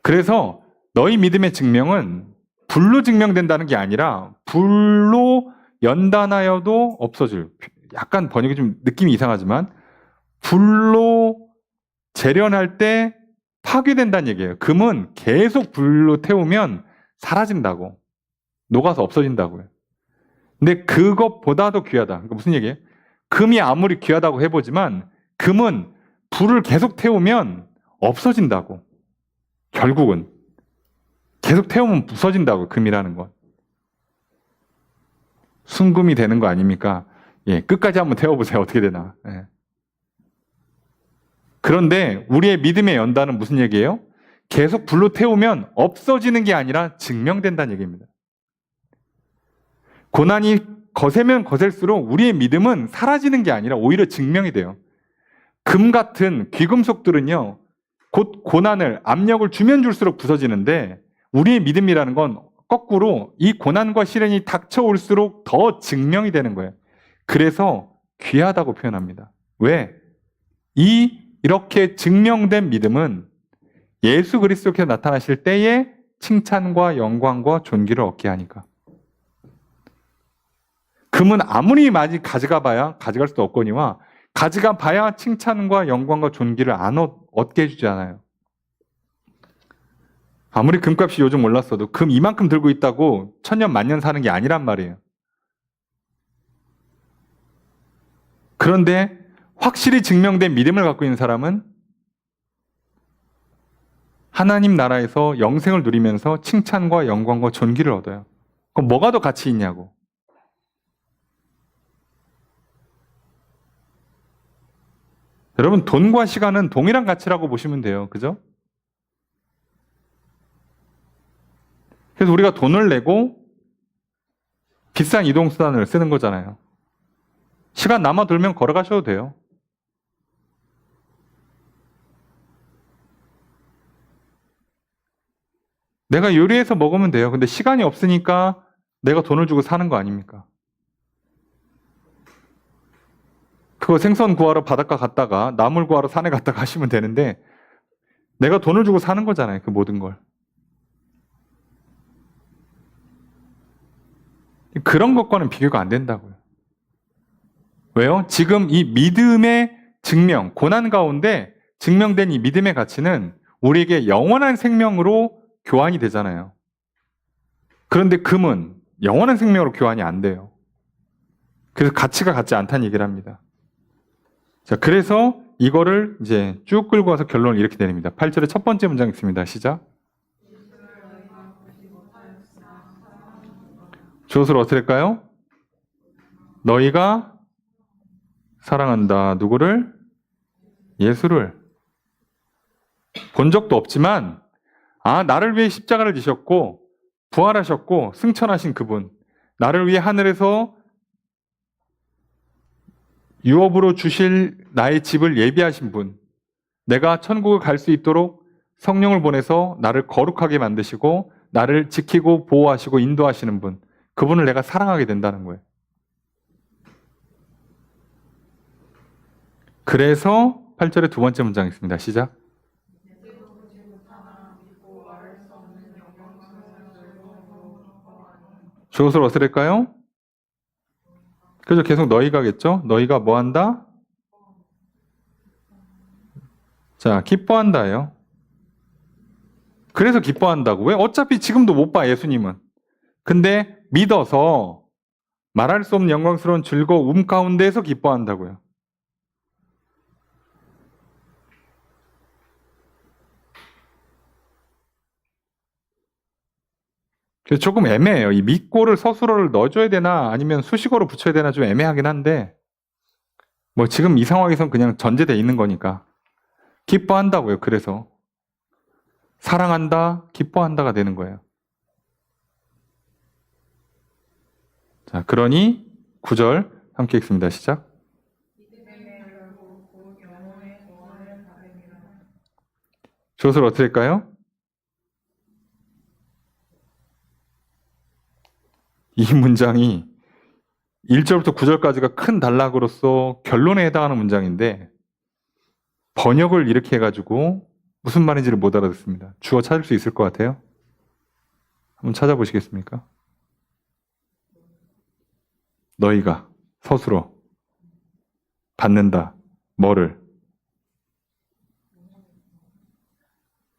그래서 너희 믿음의 증명은 불로 증명된다는 게 아니라 불로 연단하여도 없어질, 약간 번역이 좀 느낌이 이상하지만 불로 재련할 때 파괴된다는 얘기예요. 금은 계속 불로 태우면 사라진다고. 녹아서 없어진다고요. 근데 그것보다도 귀하다. 그러니까 무슨 얘기예요? 금이 아무리 귀하다고 해보지만 금은 불을 계속 태우면 없어진다고. 결국은 계속 태우면 부서진다고. 금이라는 건 순금이 되는 거 아닙니까? 예, 끝까지 한번 태워보세요. 어떻게 되나. 예. 그런데 우리의 믿음의 연단은 무슨 얘기예요? 계속 불로 태우면 없어지는 게 아니라 증명된다는 얘기입니다. 고난이 거세면 거셀수록 우리의 믿음은 사라지는 게 아니라 오히려 증명이 돼요. 금 같은 귀금속들은요, 곧 고난을, 압력을 주면 줄수록 부서지는데 우리의 믿음이라는 건 거꾸로 이 고난과 시련이 닥쳐올수록 더 증명이 되는 거예요. 그래서 귀하다고 표현합니다. 왜? 이렇게 증명된 믿음은 예수 그리스도께서 나타나실 때에 칭찬과 영광과 존귀를 얻게 하니까. 금은 아무리 많이 가져가봐야 가져갈 수도 없거니와 가져가봐야 칭찬과 영광과 존귀를 안 얻게 해주지 않아요. 아무리 금값이 요즘 올랐어도 금 이만큼 들고 있다고 천년 만년 사는 게 아니란 말이에요. 그런데 확실히 증명된 믿음을 갖고 있는 사람은 하나님 나라에서 영생을 누리면서 칭찬과 영광과 존귀를 얻어요. 그럼 뭐가 더 가치 있냐고. 여러분, 돈과 시간은 동일한 가치라고 보시면 돼요. 그죠? 그래서 그래서 우리가 돈을 내고 비싼 이동수단을 쓰는 거잖아요. 시간 남아돌면 걸어가셔도 돼요. 내가 요리해서 먹으면 돼요. 근데 시간이 없으니까 내가 돈을 주고 사는 거 아닙니까? 그거 생선 구하러 바닷가 갔다가 나물 구하러 산에 갔다가 하시면 되는데 내가 돈을 주고 사는 거잖아요. 그 모든 걸. 그런 것과는 비교가 안 된다고요. 왜요? 지금 이 믿음의 증명, 고난 가운데 증명된 이 믿음의 가치는 우리에게 영원한 생명으로 교환이 되잖아요. 그런데 금은 영원한 생명으로 교환이 안 돼요. 그래서 가치가 같지 않다는 얘기를 합니다. 자, 그래서 이거를 이제 쭉 끌고 와서 결론을 이렇게 내립니다. 8절의 첫 번째 문장 있습니다. 시작. 주어를 어떻게 할까요? 너희가 사랑한다. 누구를? 예수를. 본 적도 없지만 나를 위해 십자가를 지셨고 부활하셨고 승천하신 그분, 나를 위해 하늘에서 유업으로 주실 나의 집을 예비하신 분, 내가 천국을 갈 수 있도록 성령을 보내서 나를 거룩하게 만드시고 나를 지키고 보호하시고 인도하시는 분, 그분을 내가 사랑하게 된다는 거예요. 그래서 8절의 두 번째 문장 있습니다. 시작. 주어를 어떻게 할까요? 그래서 계속 너희가겠죠? 너희가 뭐 한다? 자, 기뻐한다예요. 그래서 기뻐한다고. 왜? 어차피 지금도 못 봐, 예수님은. 근데 믿어서 말할 수 없는 영광스러운 즐거움 가운데에서 기뻐한다고요. 그래서 조금 애매해요. 이 믿고를 서술어를 넣어줘야 되나 아니면 수식어로 붙여야 되나 좀 애매하긴 한데 뭐 지금 이 상황에선 그냥 전제돼 있는 거니까 기뻐한다고요. 그래서 사랑한다, 기뻐한다가 되는 거예요. 자, 그러니 9절 함께 읽습니다. 시작. 주어를 어떻게 할까요? 이 문장이 1절부터 9절까지가 큰 단락으로서 결론에 해당하는 문장인데 번역을 이렇게 해가지고 무슨 말인지를 못 알아듣습니다. 주어 찾을 수 있을 것 같아요? 한번 찾아보시겠습니까? 너희가 서술어 받는다. 뭐를?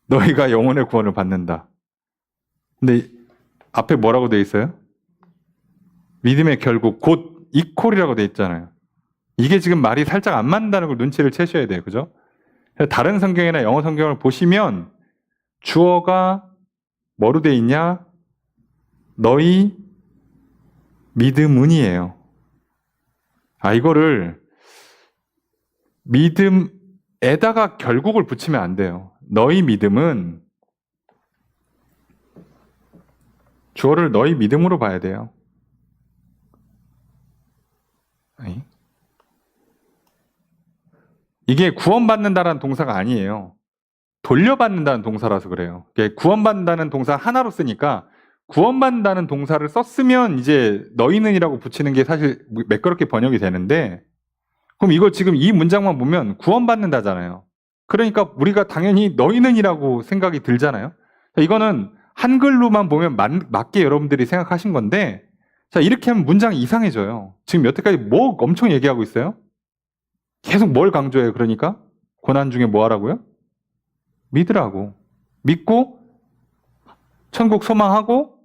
너희가 영혼의 구원을 받는다. 근데 앞에 뭐라고 돼 있어요? 믿음의 결국 곧 이퀄이라고 돼 있잖아요. 이게 지금 말이 살짝 안 맞는다는 걸 눈치를 채셔야 돼요. 그죠? 다른 성경이나 영어 성경을 보시면 주어가 뭐로 돼 있냐? 너희 믿음은이에요. 이거를 믿음에다가 결국을 붙이면 안 돼요. 너희 믿음은 주어를 너희 믿음으로 봐야 돼요. 이게 구원받는다는 동사가 아니에요. 돌려받는다는 동사라서 그래요. 구원받는다는 동사 하나로 쓰니까 구원받는다는 동사를 썼으면 이제 너희는이라고 붙이는 게 사실 매끄럽게 번역이 되는데 그럼 이거 지금 이 문장만 보면 구원받는다잖아요. 그러니까 우리가 당연히 너희는이라고 생각이 들잖아요. 이거는 한글로만 보면 맞게 여러분들이 생각하신 건데 자 이렇게 하면 문장이 이상해져요. 지금 여태까지 뭐 엄청 얘기하고 있어요? 계속 뭘 강조해요? 그러니까 고난 중에 뭐 하라고요? 믿으라고. 믿고 천국 소망하고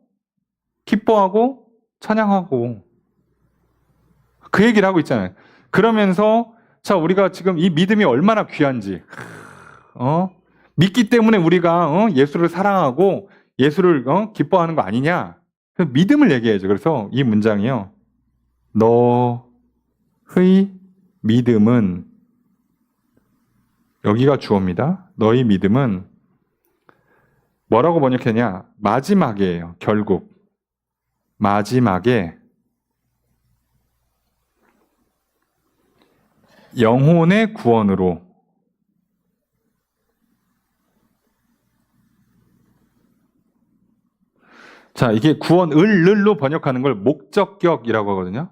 기뻐하고 찬양하고 그 얘기를 하고 있잖아요. 그러면서 자 우리가 지금 이 믿음이 얼마나 귀한지 믿기 때문에 우리가 예수를 사랑하고 예수를 기뻐하는 거 아니냐? 믿음을 얘기해야죠. 그래서 이 문장이요. 너의 믿음은 여기가 주어입니다. 너희 믿음은 뭐라고 번역했냐? 마지막이에요. 결국. 마지막에 영혼의 구원으로 자, 이게 구원을로 번역하는 걸 목적격이라고 하거든요.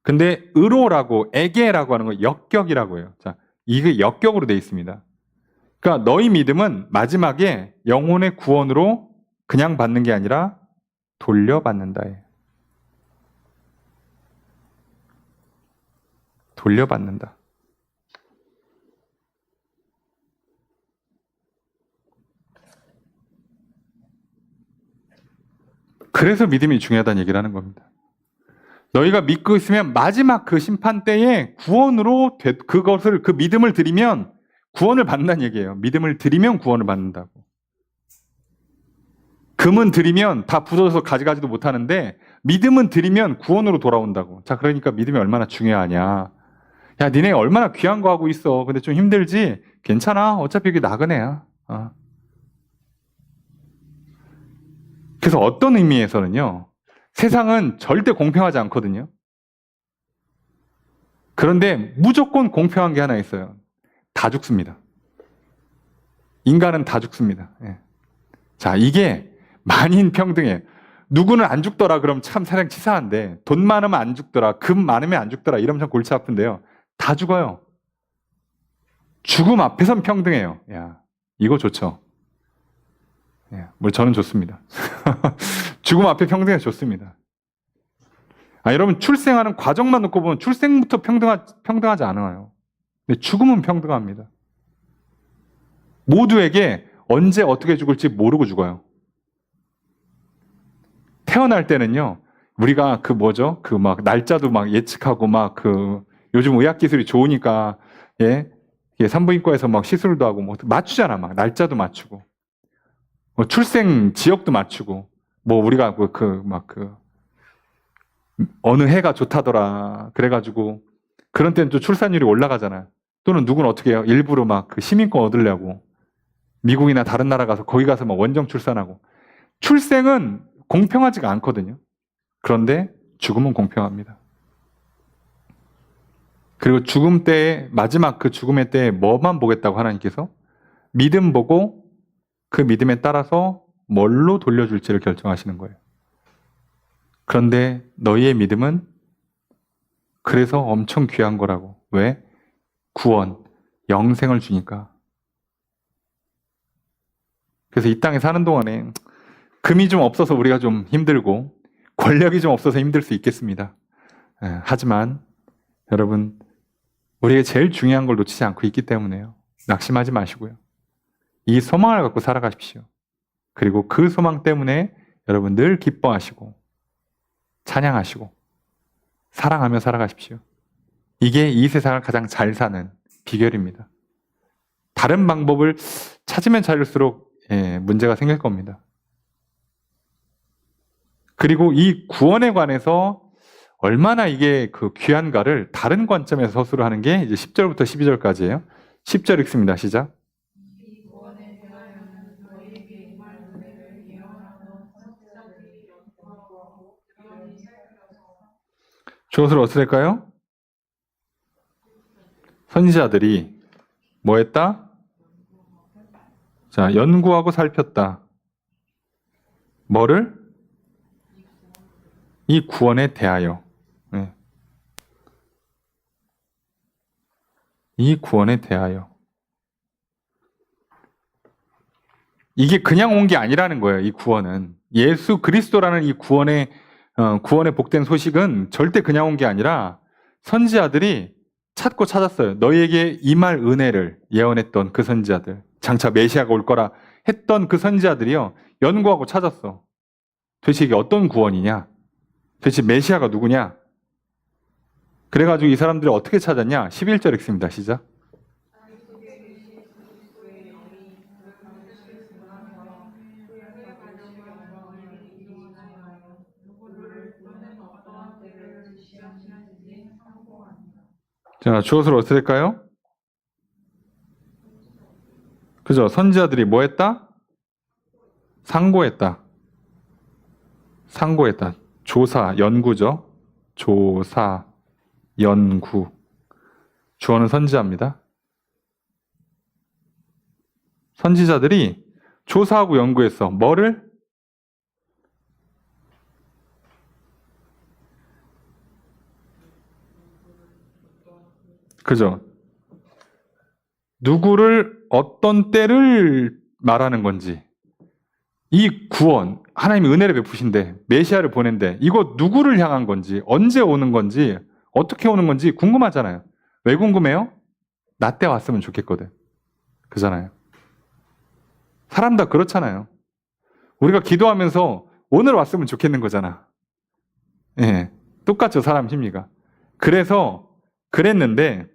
근데 의로라고 에게라고 하는 거 역격이라고 해요. 자, 이게 역격으로 돼 있습니다. 그러니까 너희 믿음은 마지막에 영혼의 구원으로 그냥 받는 게 아니라 돌려받는다예요. 돌려받는다. 그래서 믿음이 중요하다는 얘기를 하는 겁니다. 너희가 믿고 있으면 마지막 그 심판 때에 구원으로 그것을 그 믿음을 드리면 구원을 받는다는 얘기예요. 믿음을 드리면 구원을 받는다고. 금은 드리면 다 부서져서 가져가지도 못하는데 믿음은 드리면 구원으로 돌아온다고. 자, 그러니까 믿음이 얼마나 중요하냐. 야, 니네 얼마나 귀한 거 하고 있어. 근데 좀 힘들지? 괜찮아. 어차피 이게 나그네야. 그래서 어떤 의미에서는요. 세상은 절대 공평하지 않거든요. 그런데 무조건 공평한 게 하나 있어요. 다 죽습니다. 인간은 다 죽습니다. 예. 자, 이게 만인평등이에요. 누구는 안 죽더라 그럼 참 세상 치사한데 돈 많으면 안 죽더라, 금 많으면 안 죽더라 이러면 참 골치 아픈데요. 다 죽어요. 죽음 앞에선 평등해요. 야, 이거 좋죠. 예, 뭐 저는 좋습니다. 죽음 앞에 평등해 좋습니다. 여러분 출생하는 과정만 놓고 보면 출생부터 평등하지 않아요. 근데 죽음은 평등합니다. 모두에게 언제 어떻게 죽을지 모르고 죽어요. 태어날 때는요, 우리가 그 뭐죠? 그 막 날짜도 막 예측하고 막 그 요즘 의학 기술이 좋으니까 예, 산부인과에서 막 시술도 하고 뭐 맞추잖아, 막 날짜도 맞추고, 뭐 출생 지역도 맞추고, 뭐 우리가 어느 해가 좋다더라 그래가지고 그런 때는 또 출산율이 올라가잖아요. 또는 누구는 어떻게 해요? 일부러 막 그 시민권 얻으려고 미국이나 다른 나라 가서 거기 가서 막 원정 출산하고. 출생은 공평하지가 않거든요. 그런데 죽음은 공평합니다. 그리고 죽음 때에 마지막 그 죽음의 때에 뭐만 보겠다고 하나님께서 믿음 보고 그 믿음에 따라서 뭘로 돌려줄지를 결정하시는 거예요. 그런데 너희의 믿음은 그래서 엄청 귀한 거라고. 왜? 구원, 영생을 주니까. 그래서 이 땅에 사는 동안에 금이 좀 없어서 우리가 좀 힘들고 권력이 좀 없어서 힘들 수 있겠습니다. 하지만 여러분, 우리에게 제일 중요한 걸 놓치지 않고 있기 때문에요. 낙심하지 마시고요. 이 소망을 갖고 살아가십시오. 그리고 그 소망 때문에 여러분 늘 기뻐하시고 찬양하시고 사랑하며 살아가십시오. 이게 이 세상을 가장 잘 사는 비결입니다. 다른 방법을 찾으면 찾을수록 문제가 생길 겁니다. 그리고 이 구원에 관해서 얼마나 이게 그 귀한가를 다른 관점에서 서술을 하는 게 이제 10절부터 12절까지예요. 10절 읽습니다. 시작. 주엇을 어떻게 할까요? 선지자들이 뭐 했다? 자, 연구하고 살폈다. 뭐를? 이 구원에 대하여. 네. 이 구원에 대하여. 이게 그냥 온 게 아니라는 거예요. 이 구원은. 예수 그리스도라는 이 구원의 복된 소식은 절대 그냥 온 게 아니라 선지자들이 찾고 찾았어요. 너희에게 임할 은혜를 예언했던 그 선지자들, 장차 메시아가 올 거라 했던 그 선지자들이요, 연구하고 찾았어. 도대체 이게 어떤 구원이냐? 도대체 메시아가 누구냐? 그래가지고 이 사람들이 어떻게 찾았냐? 11절 읽습니다. 시작. 자, 주엇을 어떻게 할까요? 그죠? 선지자들이 뭐 했다? 상고했다. 상고했다. 조사, 연구죠. 조사, 연구. 주어는 선지자입니다. 선지자들이 조사하고 연구했어. 뭐를? 그죠? 누구를 어떤 때를 말하는 건지. 이 구원, 하나님이 은혜를 베푸신데 메시아를 보낸데 이거 누구를 향한 건지, 언제 오는 건지, 어떻게 오는 건지 궁금하잖아요. 왜 궁금해요? 나 때 왔으면 좋겠거든. 그잖아요. 사람 다 그렇잖아요. 우리가 기도하면서 오늘 왔으면 좋겠는 거잖아. 예, 똑같죠, 사람 심리가. 그래서 그랬는데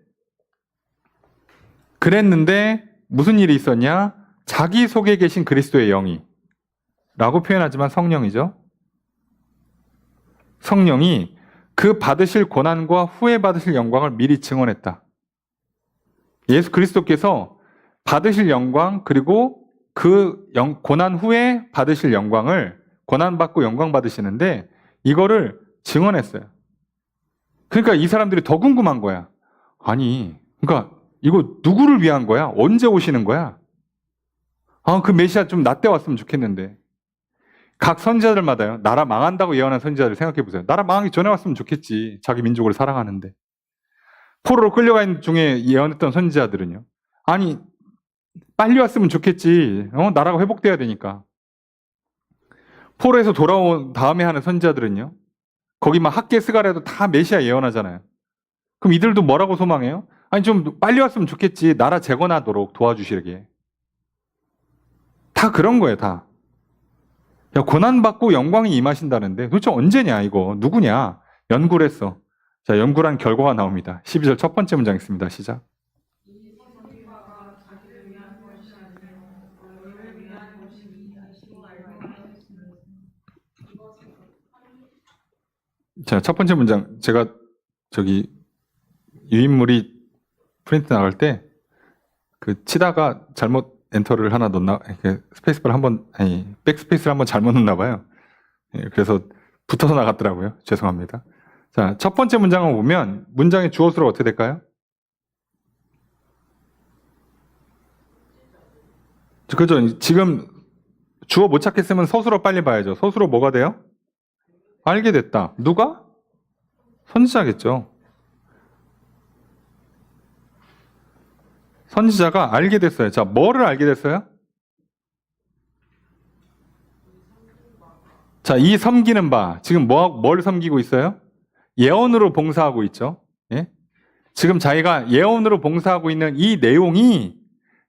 무슨 일이 있었냐? 자기 속에 계신 그리스도의 영이 라고 표현하지만 성령이죠. 성령이 그 받으실 고난과 후에 받으실 영광을 미리 증언했다. 예수 그리스도께서 받으실 영광 그리고 그 고난 후에 받으실 영광을 고난받고 영광 받으시는데 이거를 증언했어요. 그러니까 이 사람들이 더 궁금한 거야. 아니, 그러니까 이거 누구를 위한 거야? 언제 오시는 거야? 아, 그 메시아 좀 나 때 왔으면 좋겠는데. 각 선지자들마다요. 나라 망한다고 예언한 선지자들 생각해 보세요. 나라 망하기 전에 왔으면 좋겠지. 자기 민족을 사랑하는데. 포로로 끌려가 있는 중에 예언했던 선지자들은요. 아니, 빨리 왔으면 좋겠지. 나라가 회복돼야 되니까. 포로에서 돌아온 다음에 하는 선지자들은요. 거기 막 학계 스가랴도 다 메시아 예언하잖아요. 그럼 이들도 뭐라고 소망해요? 아니, 좀 빨리 왔으면 좋겠지. 나라 재건하도록 도와주시게. 다 그런 거예요, 다. 야, 고난받고 영광이 임하신다는데 도대체 언제냐 이거 누구냐 연구를 했어. 자, 연구란 결과가 나옵니다. 12절 첫 번째 문장 있습니다. 시작. 자, 첫 번째 문장 제가 저기 유인물이 프린트 나갈 때 그 치다가 잘못 엔터를 하나 넣나 스페이스바를 한번 아니 백스페이스를 한번 잘못 넣나 봐요. 그래서 붙어서 나갔더라고요. 죄송합니다. 자, 첫 번째 문장을 보면 문장의 주어 수로 어떻게 될까요? 그죠? 지금 주어 못 찾겠으면 서술어 빨리 봐야죠. 서술어 뭐가 돼요? 알게 됐다. 누가? 선지자겠죠. 선지자가 알게 됐어요. 자, 뭐를 알게 됐어요? 자, 이 섬기는 바. 지금 뭘 섬기고 있어요? 예언으로 봉사하고 있죠. 예? 지금 자기가 예언으로 봉사하고 있는 이 내용이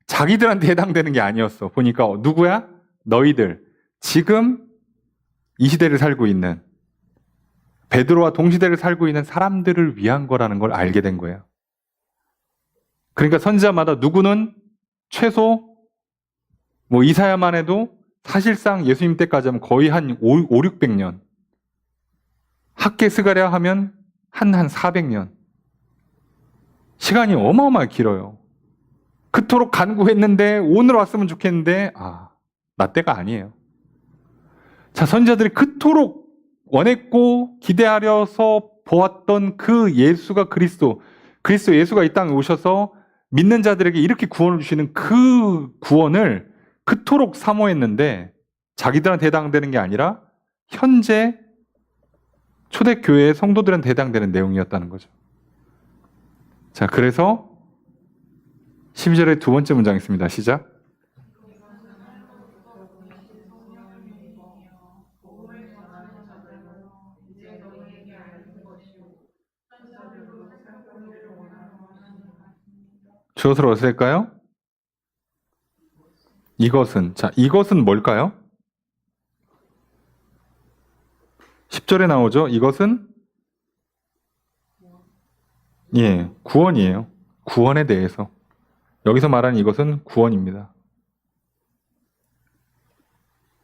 자기들한테 해당되는 게 아니었어. 보니까 누구야? 너희들. 지금 이 시대를 살고 있는 베드로와 동시대를 살고 있는 사람들을 위한 거라는 걸 알게 된 거예요. 그러니까 선지자마다 누구는 최소 뭐 이사야만 해도 사실상 예수님 때까지 하면 거의 한 600년. 학계 스가랴 하면 한 400년. 시간이 어마어마하게 길어요. 그토록 간구했는데 오늘 왔으면 좋겠는데 나 때가 아니에요. 자, 선지자들이 그토록 원했고 기대하려서 보았던 그 예수가 그리스도 예수가 이 땅에 오셔서 믿는 자들에게 이렇게 구원을 주시는 그 구원을 그토록 사모했는데 자기들한테 해당되는 게 아니라 현재 초대교회의 성도들한테 해당되는 내용이었다는 거죠. 자, 그래서 12절의 두 번째 문장 있습니다. 시작. 주어서로 어떻게 될까요? 이것은. 자, 이것은 뭘까요? 10절에 나오죠. 이것은 구원이에요. 구원에 대해서. 여기서 말하는 이것은 구원입니다.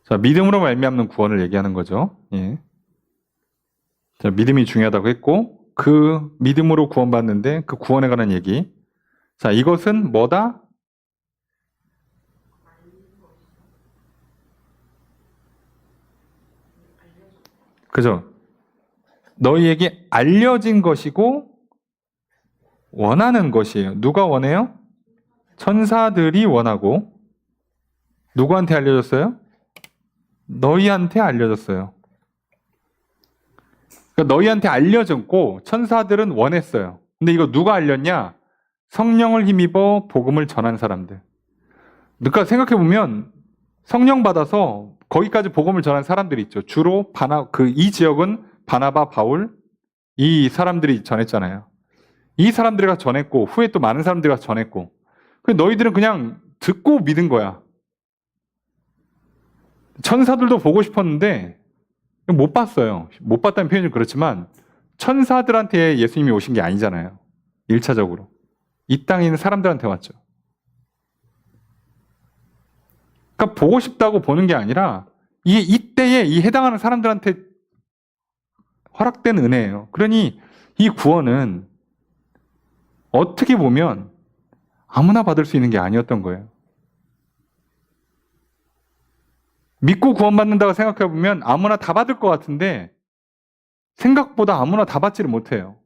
자, 믿음으로 말미암는 구원을 얘기하는 거죠. 자, 믿음이 중요하다고 했고 그 믿음으로 구원받는데 그 구원에 관한 얘기. 자, 이것은 뭐다? 그죠? 너희에게 알려진 것이고 원하는 것이에요. 누가 원해요? 천사들이 원하고. 누구한테 알려졌어요? 너희한테 알려졌어요. 그러니까 너희한테 알려졌고 천사들은 원했어요. 근데 이거 누가 알렸냐? 성령을 힘입어 복음을 전한 사람들. 그러니까 생각해보면 성령 받아서 거기까지 복음을 전한 사람들이 있죠. 주로 이 지역은 바나바, 바울 이 사람들이 전했잖아요. 이 사람들이 가서 전했고 후에 또 많은 사람들이 가서 전했고 너희들은 그냥 듣고 믿은 거야. 천사들도 보고 싶었는데 못 봤어요. 못 봤다는 표현이 좀 그렇지만 천사들한테 예수님이 오신 게 아니잖아요. 1차적으로. 이 땅에 있는 사람들한테 왔죠. 그러니까 보고 싶다고 보는 게 아니라 이때에 이 해당하는 사람들한테 허락된 은혜예요. 그러니 이 구원은 어떻게 보면 아무나 받을 수 있는 게 아니었던 거예요. 믿고 구원받는다고 생각해보면 아무나 다 받을 것 같은데 생각보다 아무나 다 받지를 못해요.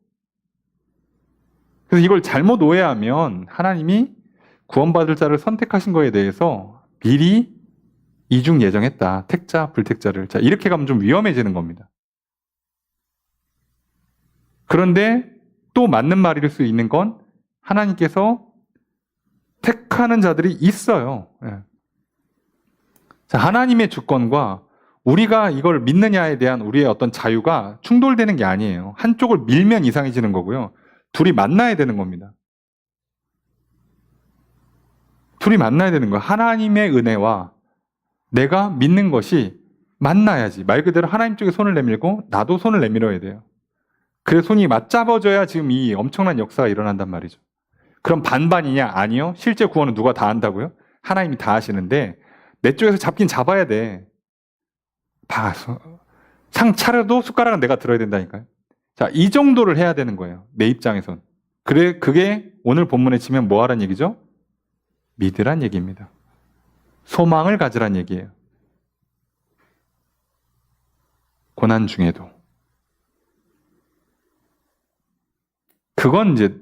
그래서 이걸 잘못 오해하면 하나님이 구원받을 자를 선택하신 거에 대해서 미리 이중 예정했다. 택자, 불택자를. 자, 이렇게 가면 좀 위험해지는 겁니다. 그런데 또 맞는 말일 수 있는 건 하나님께서 택하는 자들이 있어요. 예. 자, 하나님의 주권과 우리가 이걸 믿느냐에 대한 우리의 어떤 자유가 충돌되는 게 아니에요. 한쪽을 밀면 이상해지는 거고요. 둘이 만나야 되는 겁니다. 둘이 만나야 되는 거예요. 하나님의 은혜와 내가 믿는 것이 만나야지. 말 그대로 하나님 쪽에 손을 내밀고 나도 손을 내밀어야 돼요. 그래서 손이 맞잡아져야 지금 이 엄청난 역사가 일어난단 말이죠. 그럼 반반이냐? 아니요. 실제 구원은 누가 다 한다고요? 하나님이 다 하시는데 내 쪽에서 잡긴 잡아야 돼. 상 차려도 숟가락은 내가 들어야 된다니까요. 자, 이 정도를 해야 되는 거예요. 내 입장에선. 그게 오늘 본문에 치면 뭐 하란 얘기죠? 믿으란 얘기입니다. 소망을 가지란 얘기예요. 고난 중에도. 그건 이제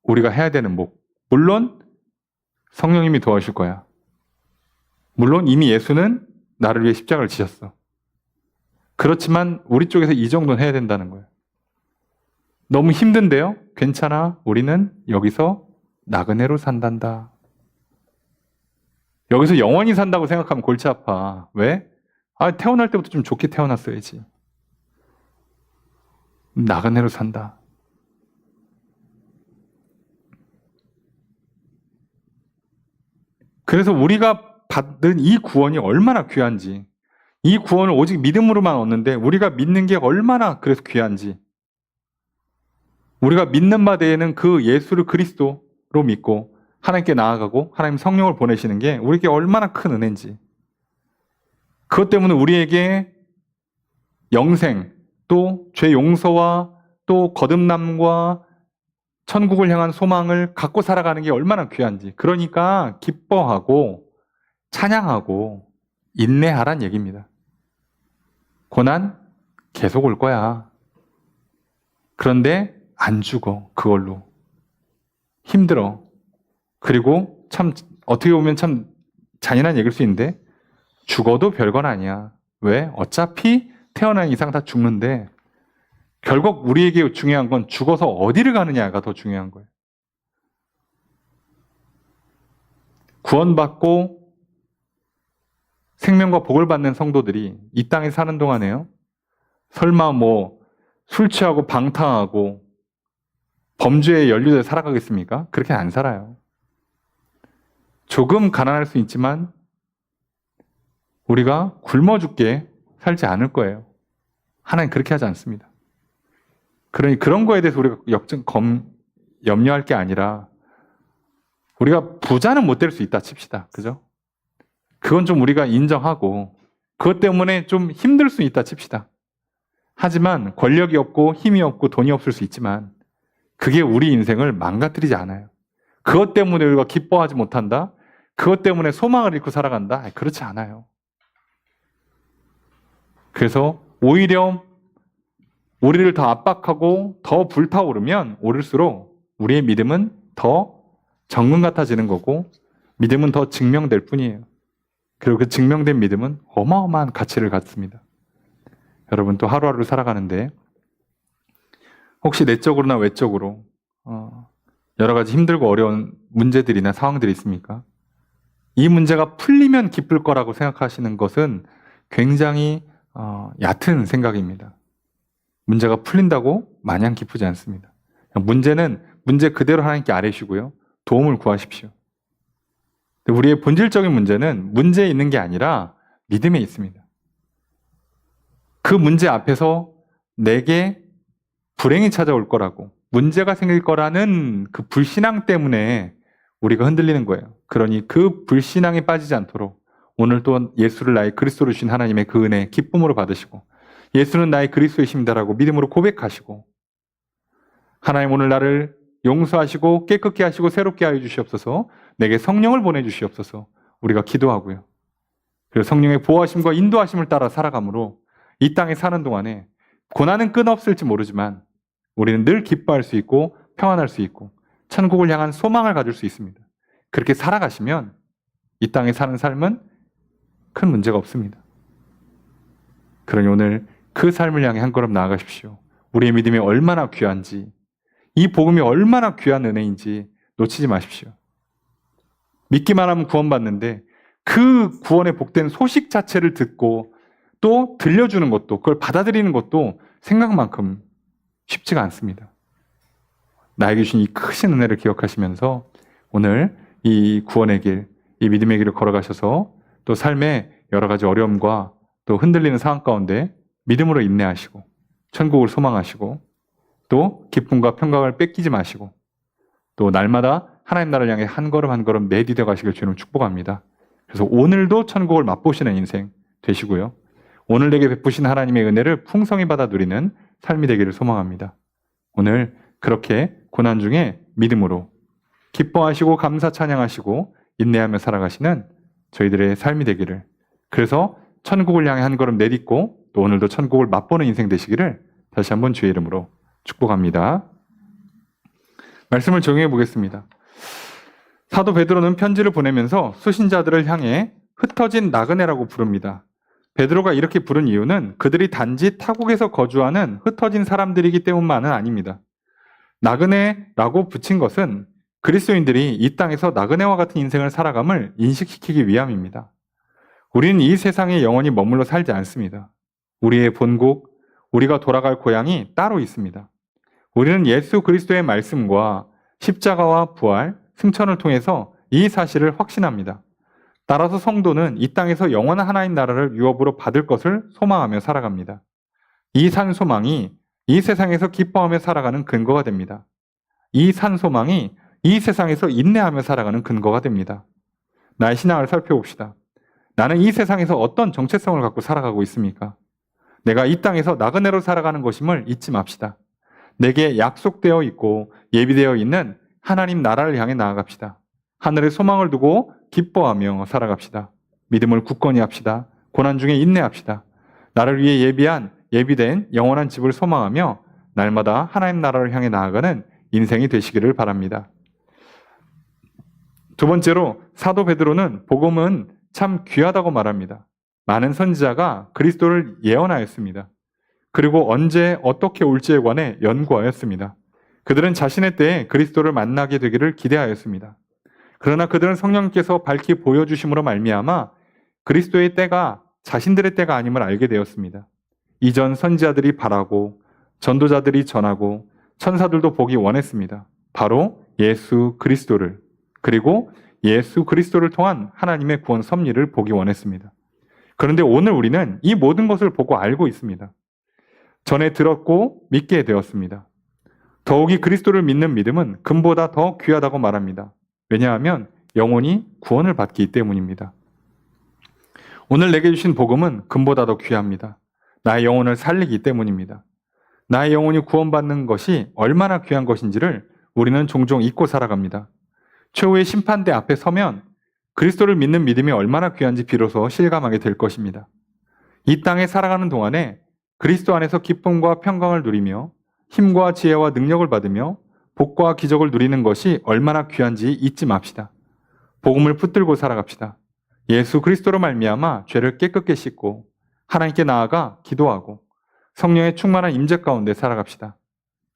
우리가 해야 되는 목. 물론 성령님이 도와주실 거야. 물론 이미 예수는 나를 위해 십자가를 지셨어. 그렇지만 우리 쪽에서 이 정도는 해야 된다는 거예요. 너무 힘든데요? 괜찮아. 우리는 여기서 나그네로 산단다. 여기서 영원히 산다고 생각하면 골치 아파. 왜? 태어날 때부터 좀 좋게 태어났어야지. 나그네로 산다. 그래서 우리가 받은 이 구원이 얼마나 귀한지, 이 구원을 오직 믿음으로만 얻는데 우리가 믿는 게 얼마나 그래서 귀한지, 우리가 믿는 바 대에는 그 예수를 그리스도로 믿고 하나님께 나아가고 하나님 성령을 보내시는 게 우리에게 얼마나 큰 은혜인지, 그것 때문에 우리에게 영생, 또 죄 용서와 또 거듭남과 천국을 향한 소망을 갖고 살아가는 게 얼마나 귀한지, 그러니까 기뻐하고 찬양하고 인내하란 얘기입니다. 고난 계속 올 거야. 그런데 안 죽어. 그걸로. 힘들어. 그리고 참 어떻게 보면 참 잔인한 얘기일 수 있는데 죽어도 별건 아니야. 왜? 어차피 태어난 이상 다 죽는데 결국 우리에게 중요한 건 죽어서 어디를 가느냐가 더 중요한 거예요. 구원받고 생명과 복을 받는 성도들이 이 땅에 사는 동안에요, 설마 술 취하고 방탕하고 범죄에 연루돼 살아가겠습니까? 그렇게 안 살아요. 조금 가난할 수 있지만 우리가 굶어 죽게 살지 않을 거예요. 하나님 그렇게 하지 않습니다. 그러니 그런 거에 대해서 우리가 염려할 게 아니라 우리가 부자는 못 될 수 있다 칩시다. 그죠? 그건 좀 우리가 인정하고 그것 때문에 좀 힘들 수 있다 칩시다. 하지만 권력이 없고 힘이 없고 돈이 없을 수 있지만 그게 우리 인생을 망가뜨리지 않아요. 그것 때문에 우리가 기뻐하지 못한다? 그것 때문에 소망을 잃고 살아간다? 그렇지 않아요. 그래서 오히려 우리를 더 압박하고 더 불타오르면 오를수록 우리의 믿음은 더 정금 같아지는 거고 믿음은 더 증명될 뿐이에요. 그리고 그 증명된 믿음은 어마어마한 가치를 갖습니다. 여러분 또 하루하루를 살아가는데 혹시 내적으로나 외적으로 여러 가지 힘들고 어려운 문제들이나 상황들이 있습니까? 이 문제가 풀리면 기쁠 거라고 생각하시는 것은 굉장히 얕은 생각입니다. 문제가 풀린다고 마냥 기쁘지 않습니다. 문제는 문제 그대로 하나님께 아뢰시고요. 도움을 구하십시오. 우리의 본질적인 문제는 문제에 있는 게 아니라 믿음에 있습니다. 그 문제 앞에서 내게 불행이 찾아올 거라고, 문제가 생길 거라는 그 불신앙 때문에 우리가 흔들리는 거예요. 그러니 그 불신앙에 빠지지 않도록 오늘 또 예수를 나의 그리스도로 주신 하나님의 그 은혜 기쁨으로 받으시고 예수는 나의 그리스도이십니다라고 믿음으로 고백하시고 하나님 오늘 나를 용서하시고 깨끗게 하시고 새롭게 하여 주시옵소서, 내게 성령을 보내주시옵소서 우리가 기도하고요. 그리고 성령의 보호하심과 인도하심을 따라 살아감으로 이 땅에 사는 동안에 고난은 끝없을지 모르지만 우리는 늘 기뻐할 수 있고 평안할 수 있고 천국을 향한 소망을 가질 수 있습니다. 그렇게 살아가시면 이 땅에 사는 삶은 큰 문제가 없습니다. 그러니 오늘 그 삶을 향해 한 걸음 나아가십시오. 우리의 믿음이 얼마나 귀한지, 이 복음이 얼마나 귀한 은혜인지 놓치지 마십시오. 믿기만 하면 구원받는데 그 구원의 복된 소식 자체를 듣고 또 들려주는 것도, 그걸 받아들이는 것도 생각만큼 쉽지가 않습니다. 나에게 주신 이 크신 은혜를 기억하시면서 오늘 이 구원의 길, 이 믿음의 길을 걸어가셔서 또 삶의 여러 가지 어려움과 또 흔들리는 상황 가운데 믿음으로 인내하시고 천국을 소망하시고 또 기쁨과 평강을 뺏기지 마시고 또 날마다 하나님 나라를 향해 한 걸음 한 걸음 내디뎌 가시길 주님 축복합니다. 그래서 오늘도 천국을 맛보시는 인생 되시고요. 오늘 내게 베푸신 하나님의 은혜를 풍성히 받아 누리는 삶이 되기를 소망합니다. 오늘 그렇게 고난 중에 믿음으로 기뻐하시고 감사 찬양하시고 인내하며 살아가시는 저희들의 삶이 되기를, 그래서 천국을 향해 한 걸음 내딛고 또 오늘도 천국을 맛보는 인생 되시기를 다시 한번 주의 이름으로 축복합니다. 말씀을 적용해 보겠습니다. 사도 베드로는 편지를 보내면서 수신자들을 향해 흩어진 나그네라고 부릅니다. 베드로가 이렇게 부른 이유는 그들이 단지 타국에서 거주하는 흩어진 사람들이기 때문만은 아닙니다. 나그네라고 붙인 것은 그리스도인들이 이 땅에서 나그네와 같은 인생을 살아감을 인식시키기 위함입니다. 우리는 이 세상에 영원히 머물러 살지 않습니다. 우리의 본국, 우리가 돌아갈 고향이 따로 있습니다. 우리는 예수 그리스도의 말씀과 십자가와 부활, 승천을 통해서 이 사실을 확신합니다. 따라서 성도는 이 땅에서 영원한 하나님 나라를 유업으로 받을 것을 소망하며 살아갑니다. 이 산 소망이 이 세상에서 기뻐하며 살아가는 근거가 됩니다. 이 산 소망이 이 세상에서 인내하며 살아가는 근거가 됩니다. 나의 신앙을 살펴봅시다. 나는 이 세상에서 어떤 정체성을 갖고 살아가고 있습니까? 내가 이 땅에서 나그네로 살아가는 것임을 잊지 맙시다. 내게 약속되어 있고 예비되어 있는 하나님 나라를 향해 나아갑시다. 하늘에 소망을 두고 기뻐하며 살아갑시다. 믿음을 굳건히 합시다. 고난 중에 인내합시다. 나를 위해 예비된 영원한 집을 소망하며 날마다 하나님 나라를 향해 나아가는 인생이 되시기를 바랍니다. 두 번째로 사도 베드로는 복음은 참 귀하다고 말합니다. 많은 선지자가 그리스도를 예언하였습니다. 그리고 언제 어떻게 올지에 관해 연구하였습니다. 그들은 자신의 때에 그리스도를 만나게 되기를 기대하였습니다. 그러나 그들은 성령께서 밝히 보여주심으로 말미암아 그리스도의 때가 자신들의 때가 아님을 알게 되었습니다. 이전 선지자들이 바라고 전도자들이 전하고 천사들도 보기 원했습니다. 바로 예수 그리스도를, 그리고 예수 그리스도를 통한 하나님의 구원 섭리를 보기 원했습니다. 그런데 오늘 우리는 이 모든 것을 보고 알고 있습니다. 전에 들었고 믿게 되었습니다. 더욱이 그리스도를 믿는 믿음은 금보다 더 귀하다고 말합니다. 왜냐하면 영혼이 구원을 받기 때문입니다. 오늘 내게 주신 복음은 금보다 더 귀합니다. 나의 영혼을 살리기 때문입니다. 나의 영혼이 구원받는 것이 얼마나 귀한 것인지를 우리는 종종 잊고 살아갑니다. 최후의 심판대 앞에 서면 그리스도를 믿는 믿음이 얼마나 귀한지 비로소 실감하게 될 것입니다. 이 땅에 살아가는 동안에 그리스도 안에서 기쁨과 평강을 누리며 힘과 지혜와 능력을 받으며 복과 기적을 누리는 것이 얼마나 귀한지 잊지 맙시다. 복음을 붙들고 살아갑시다. 예수 그리스도로 말미암아 죄를 깨끗게 씻고 하나님께 나아가 기도하고 성령의 충만한 임재 가운데 살아갑시다.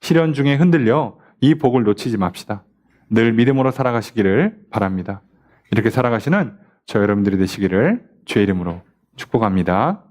시련 중에 흔들려 이 복을 놓치지 맙시다. 늘 믿음으로 살아가시기를 바랍니다. 이렇게 살아가시는 저 여러분들이 되시기를 주의 이름으로 축복합니다.